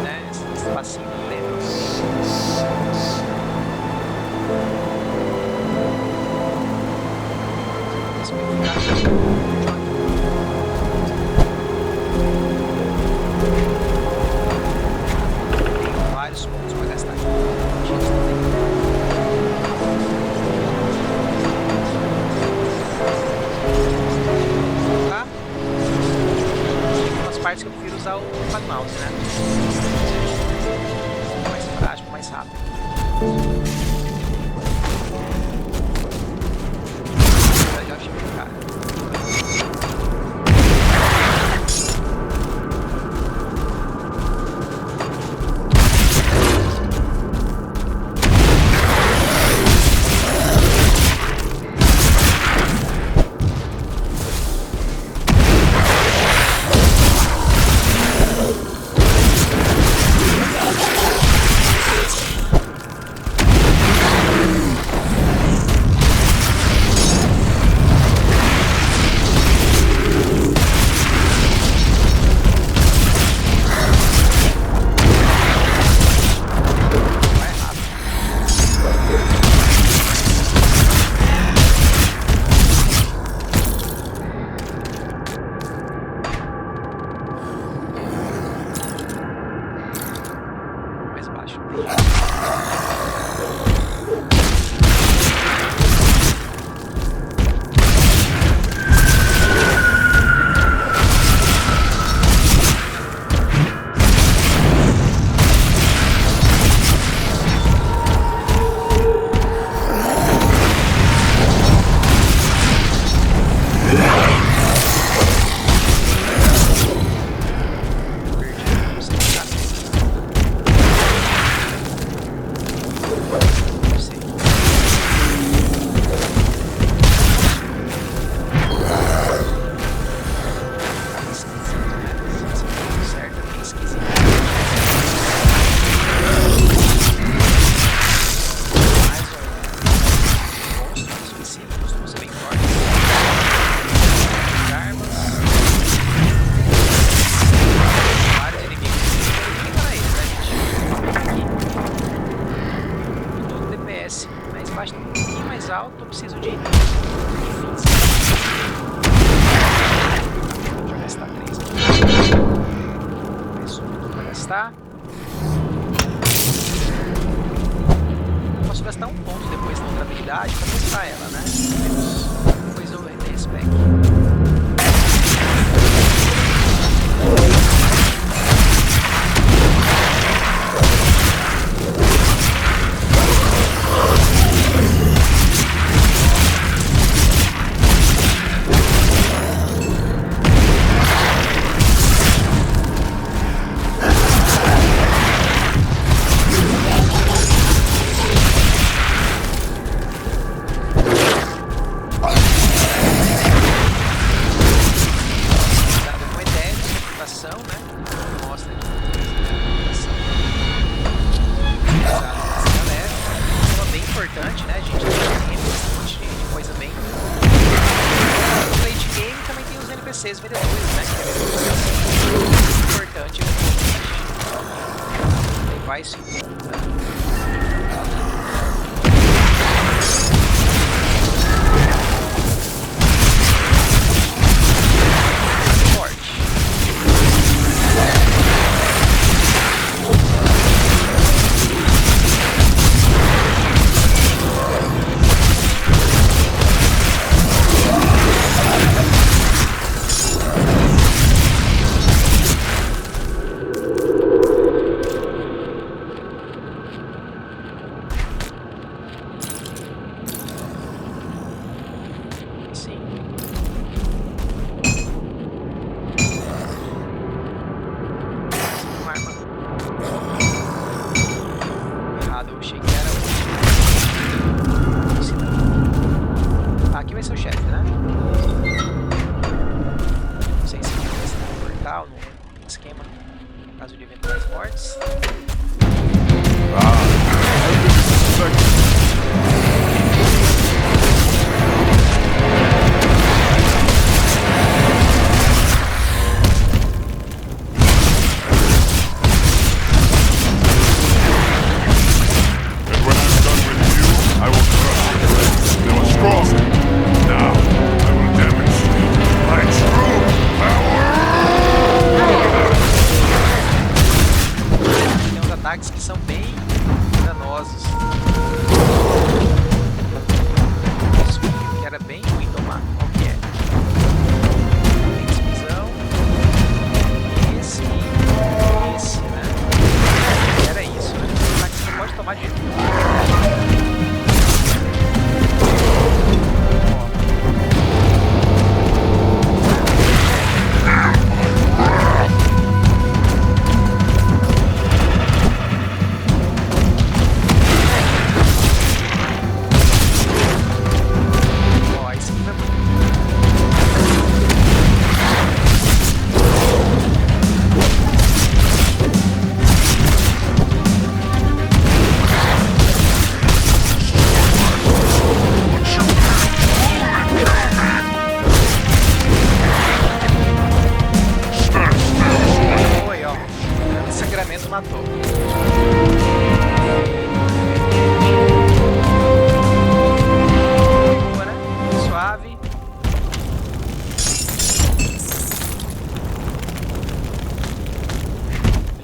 né? Esse vai ficar. Tem vários pontos para gastar aqui. Tá? Tem umas partes que eu prefiro usar o mouse, né? Mais prático, mais rápido. Já achei, cara. Alto, eu preciso de 20. Vou gastar 3 aqui. Mais um aqui para gastar. Eu posso gastar um ponto depois na outra habilidade para testar ela, né? Depois eu rendei esse pack. Importante, né, gente? Tem um monte de coisa bem. No late game também tem os NPCs vendedores, né? Que é importante. Levar isso em conta.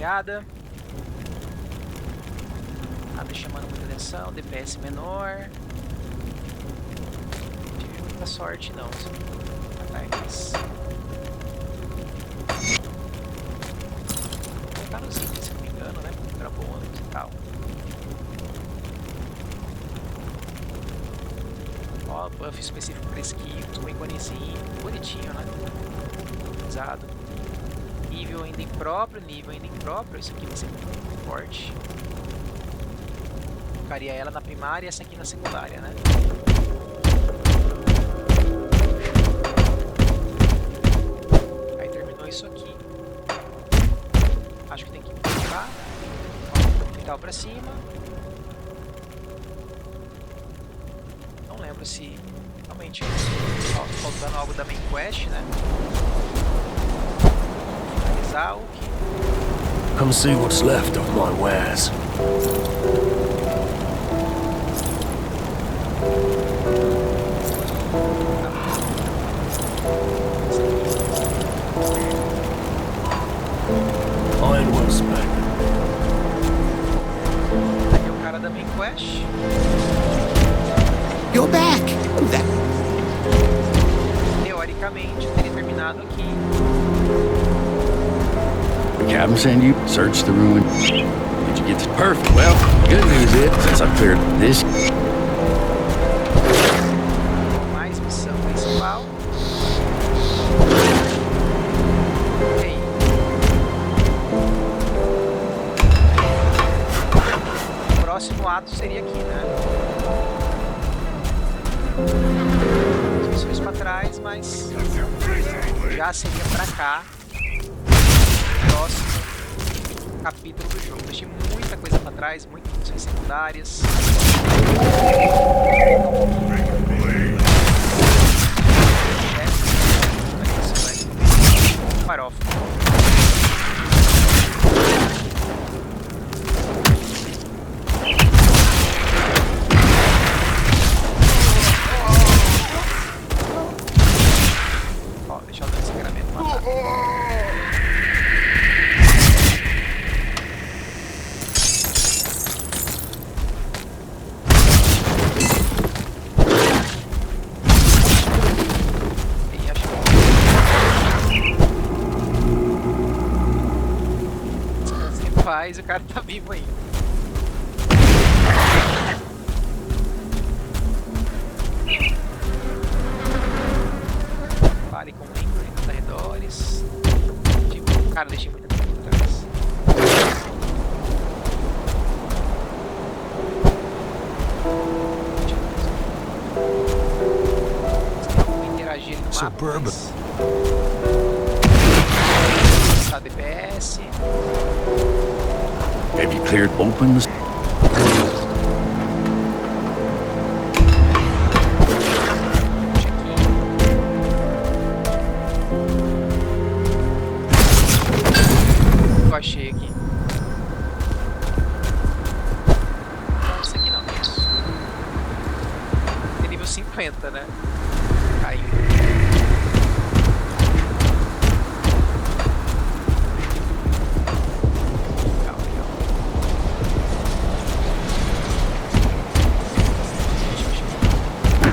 rapaziada. Nada chamando muita atenção, DPS menor. Não tive muita sorte não. Ataques. Vou colocar nos itens, se não me engano, né? Pra bônus e tal. Ó, buff específico para esquivos, com iconezinho, bonitinho, né? Usado. Nível ainda impróprio, isso aqui vai ser muito forte. Colocaria ela na primária e essa aqui na secundária, né? Aí terminou isso aqui. Acho que tem que colocar. Vital pra cima. Não lembro se realmente faltando algo da main quest, né? Finalizar o que. Come see what's left of my wares. Mine well spent. Aqui é o cara da main quest. You're back. That Teoricamente, eu teria terminado aqui. The captain send you search the ruin. Did you get the perfect? Well, good news is since I cleared this. Mais missão principal. E aí? O próximo ato seria aqui, né? As missões pra trás, mas já seria pra cá. Próximo capítulo do jogo. Deixei muita coisa pra trás, muitas missões secundárias. Farofa. Ó, deixa eu dar esse sacramento matar. Faz, o cara tá vivo ainda. Pare com o link nos arredores. Tipo, cara, deixei muita coisa pra trás. Vamos interagir no mapa. Suburban. Tá DPS. Have you cleared opens? Eu achei aqui. Não, isso aqui não. Tem nível 50, né? Caiu.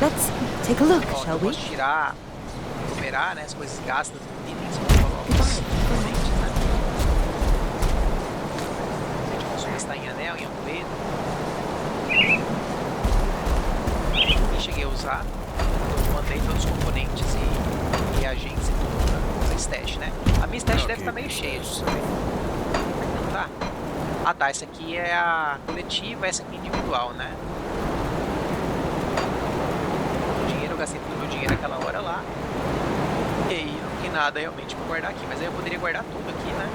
Let's take a look, Ó, shall eu we? posso tirar, recuperar, né, as coisas gastas dos itens, como coloco os componentes, né? A gente posso gastar em anel, em amuleto. Nem cheguei a usar. Eu mandei todos os componentes e reagentes e tudo pra fazer stash, né? A minha stash deve estar meio cheia disso também. Não tá? Ah tá, essa aqui é a coletiva, essa aqui é individual, né? Eu gastei todo o meu dinheiro naquela hora lá. E aí não tem nada realmente pra guardar aqui. Mas aí eu poderia guardar tudo aqui, né?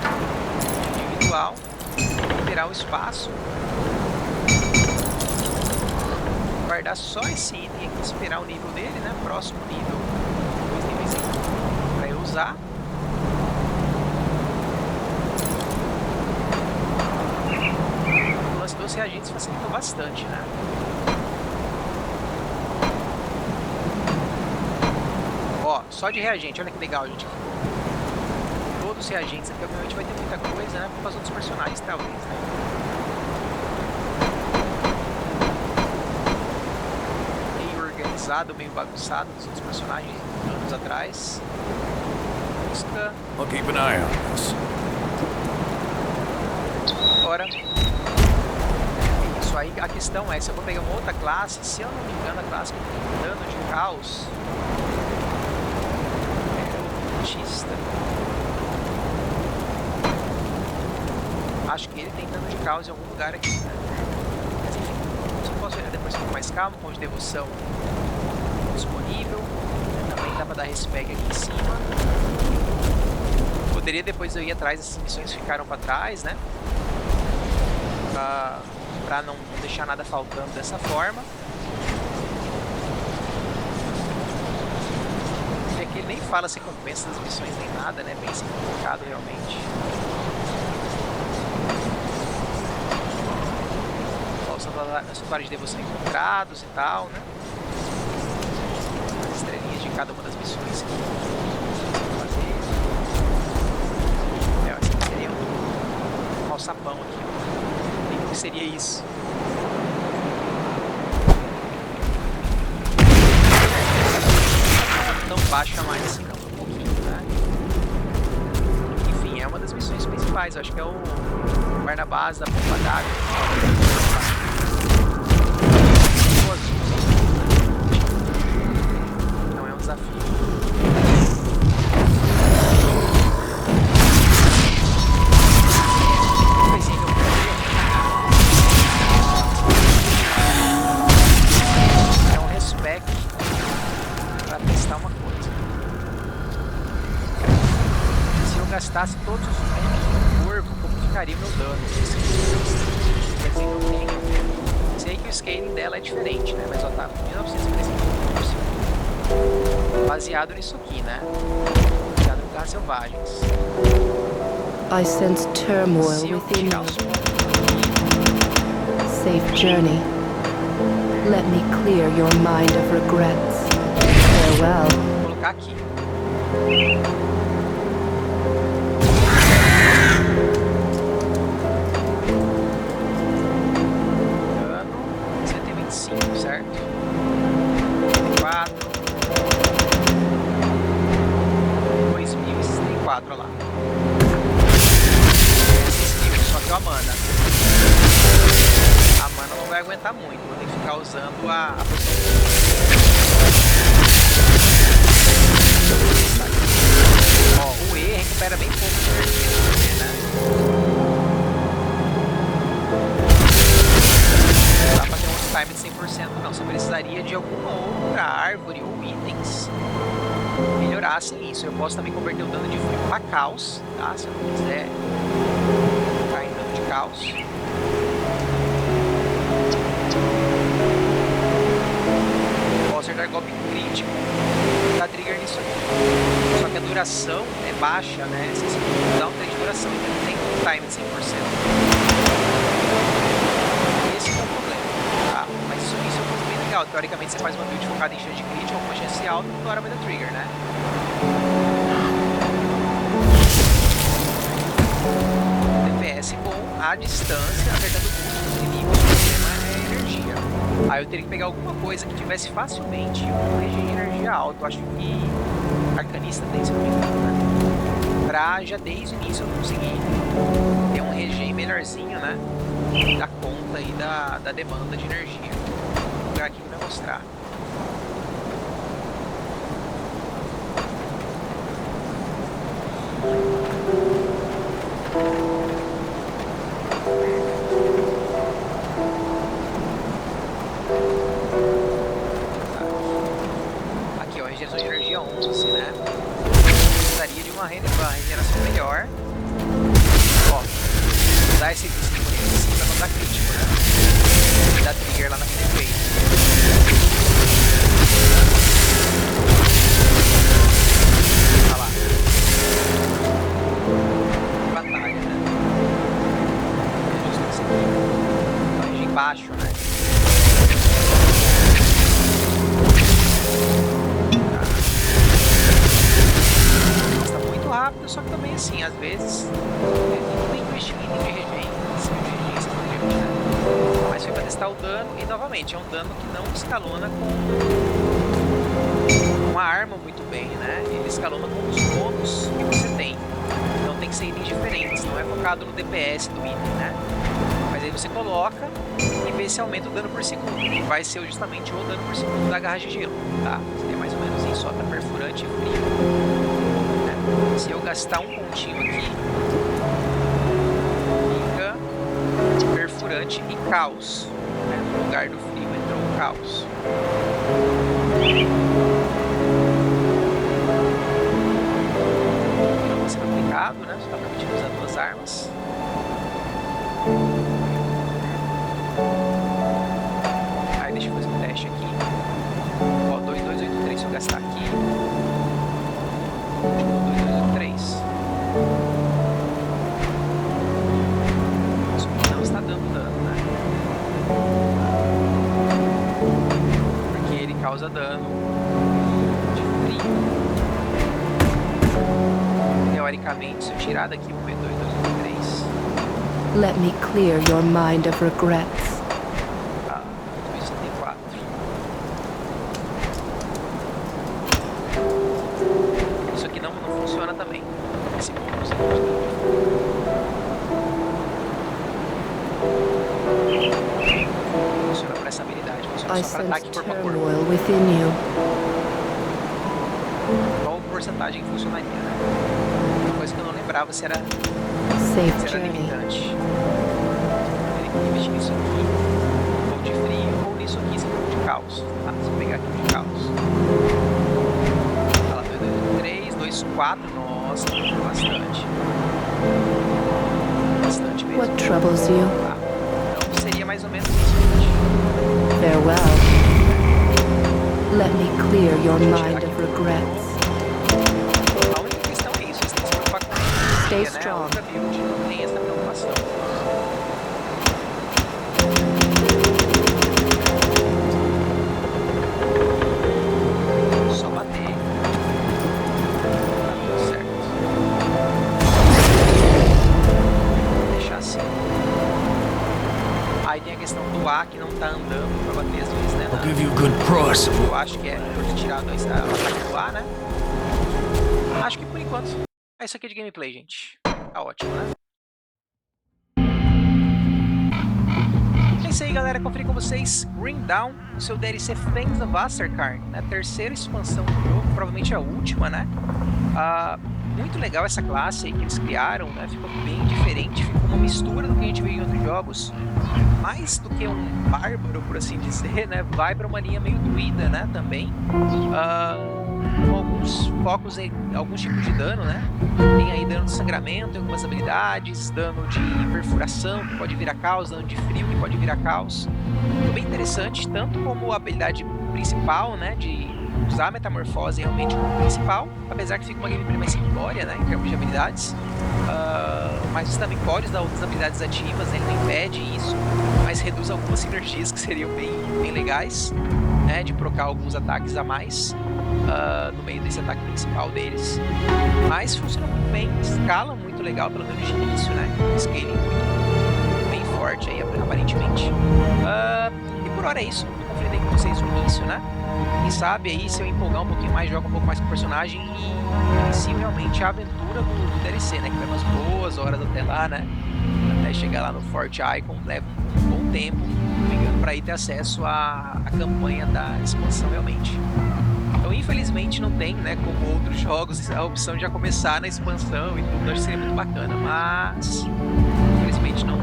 Individual. Liberar o espaço. Guardar só esse item aqui. Esperar o nível dele, né? Próximo nível. 2 níveis aqui. Pra eu usar. O lance dos reagentes facilitou bastante, né? Ó, só de reagente, olha que legal, gente. Todos dos reagentes aqui, obviamente vai ter muita coisa, né? Por causa dos personagens, talvez, né? Meio organizado, meio bagunçado dos outros personagens anos atrás. Busca. I'll keep an eye on this. Agora. Isso aí, a questão é, se eu vou pegar uma outra classe, se eu não me engano, a classe que tem dano de caos é o cultista. Acho que ele tem dano de caos em algum lugar aqui, né? Mas enfim, isso eu posso olhar depois com mais calma, com de devoção disponível. Também dá pra dar respec aqui em cima. Poderia depois eu ir atrás dessas missões que ficaram pra trás, né? Pra não deixar nada faltando dessa forma. E aqui ele nem fala se compensa das missões nem nada, né? Bem simplificado realmente. Os santuários de devoção encontrados e tal, né? As estrelinhas de cada uma das missões que fazer. Esse aqui seria um alçapão aqui, ó. O que seria isso? Não baixa mais assim, não, um pouquinho, né? Enfim, é uma das missões principais. Eu acho que é o Barnabás da Bomba d'Água. Não é um desafio. É um respect para testar uma coisa. Se eu gastasse todos os pontos do corvo, como ficaria o meu dano? Quer dizer, não tem. Sei que o scaling dela é diferente, né? Mas ela tá 1935%. Baseado nisso aqui, né? Baseado no Garras Selvagens. I sense turmoil Se eu within tirar you. os pontos Safe journey. Let me clear your mind of regrets. Farewell. vou colocar aqui. Dano 125, certo? 4 2064, olha lá. Só que a mana. A mana não vai aguentar muito, vou ter que ficar usando a Ó, o E recupera bem pouco de energia, né? Não dá pra ter um time de 100% não, você precisaria de alguma outra árvore ou itens que melhorassem isso. Eu posso também converter o dano de frio para caos, tá? Se eu não quiser ficar em dano de caos. Posso acertar golpe crítico, dá trigger nisso aqui. Só que a duração é baixa, né? Se você dá um trem de duração, então não tem um time de 100%. Esse é o problema, tá? Mas isso é uma coisa bem legal. Teoricamente você faz uma build focada em chance de crítico ou com chance alta e toda hora vai dar trigger, né? DPS bom, à distância, acertando o custo dos inimigos. O problema é energia. Aí eu teria que pegar alguma coisa que tivesse facilmente um regen de energia alto. Eu acho que Arcanista tem, se não me engano, né? Pra já desde o início eu conseguir ter um regen melhorzinho, né? Da conta e da demanda de energia. Vou pegar aqui para mostrar. Aqui, ó, regeneração de energia 11, né? Precisaria de uma regeneração melhor. Ó, vou dar esse símbolo aqui em cima pra não dar crítico, né? E dar trigger lá na frente. assim, às vezes, tem um item de regência, mas foi pra testar o dano, e novamente, é um dano que não escalona com uma arma muito bem, né? Ele escalona com os bônus que você tem. Então tem que ser itens diferentes, não é focado no DPS do item, né? Mas aí você coloca e vê se aumenta o dano por segundo, que vai ser justamente o dano por segundo da garra de gelo, tá? Seria mais ou menos isso, ó, tá perfurante e frio. Né? Se eu gastar um pontinho aqui, fica perfurante e caos. Né? No lugar do frio entrou o caos. Não vai ser aplicado, né? Você está permitindo usar duas armas. Aí deixa eu fazer um teste aqui. Ó, 2283 se eu gastar aqui. 2283. Isso aqui não está dando dano, né? Porque ele causa dano de frio. Teoricamente, se eu tirar daqui o P2283. Let me clear your mind of regrets. Ah, 274. Isso aqui não funciona também. Esse bônus aqui. Funciona para essa habilidade, funciona I só para ataque sense corpo a corpo. turmoil within you. Qual porcentagem funcionaria, né? Uma coisa que eu não lembrava se era Safe journey. limitante. Ele investir nisso aqui, ou de frio, ou nisso aqui, se for de caos. Tá, se eu pegar aqui de caos. Olha lá, 3, 2, 4, nossa, bastante. Bastante mesmo. What troubles you? Tá, então seria mais ou menos isso, gente. Farewell. Let me clear your mind of regrets. A única questão é isso, eles têm que se preocupar com a Stay né? A strong. outra build não tem essa preocupação. Só bater. Tá tudo certo. Vou deixar assim. Aí tem a questão do A que não tá andando pra bater às vezes, né? I'll give you a good price. Eu acho que é por ter tirado o ataque do A, né? Acho que por enquanto é isso aqui de gameplay, gente. Tá ótimo, né? É isso aí, galera. Conferir com vocês Green Dawn, o seu DLC Fangs of Asterkarn, né? Terceira expansão do jogo, provavelmente a última, né? Muito legal essa classe aí que eles criaram, né? Ficou bem diferente, ficou uma mistura do que a gente viu em outros jogos. Mais do que um bárbaro, por assim dizer, né? Vai para uma linha meio druida, né? Também. Com alguns focos em alguns tipos de dano, né? Tem aí dano de sangramento, algumas habilidades, dano de perfuração, que pode virar caos, dano de frio, que pode virar caos. Bem interessante, tanto como a habilidade principal, né? De usar a metamorfose realmente como principal, apesar que fica uma gameplay mais simplória, né? Em termos de habilidades. Mas você também pode usar outras habilidades ativas, né? Ele não impede isso, mas reduz algumas sinergias que seriam bem legais, né? De procar alguns ataques a mais no meio desse ataque principal deles. Mas funciona muito bem, escala muito legal, pelo menos de início, né? Scaling muito bem forte aí, aparentemente. E por hora é isso, eu confirmei com vocês no início, né? Quem sabe aí, se eu empolgar um pouquinho mais, jogo um pouco mais com o personagem e inicio realmente a aventura do DLC, né? Que vai umas boas horas até lá, né? Até chegar lá no Fort Icon, leva um bom tempo, não me engano, para ir ter acesso à campanha da expansão realmente. Então, infelizmente, não tem, né, como outros jogos, a opção de já começar na expansão e tudo. Acho que seria muito bacana, mas infelizmente não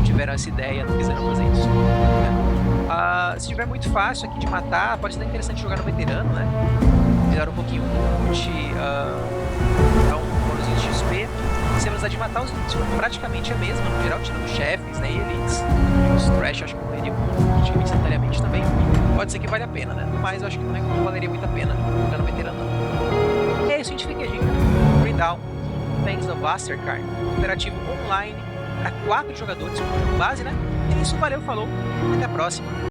tiveram essa ideia, não quiseram fazer isso, né? Se tiver muito fácil aqui de matar, pode ser interessante jogar no veterano, né? Melhora um pouquinho o ult, dá um bônus de XP. Se a velocidade de matar os inimigos for praticamente a mesma, no geral, tirando os chefes, né, e elites. Os trash acho que morreria instantaneamente também. Pode ser que valha a pena, né? Mas eu acho que não valeria muito a pena jogar no veterano. E é isso, a gente fica a dica. Green Dawn, Fangs of Asterkarn, cooperativo online para 4 jogadores com jogo base, né? É isso, valeu, falou, até a próxima.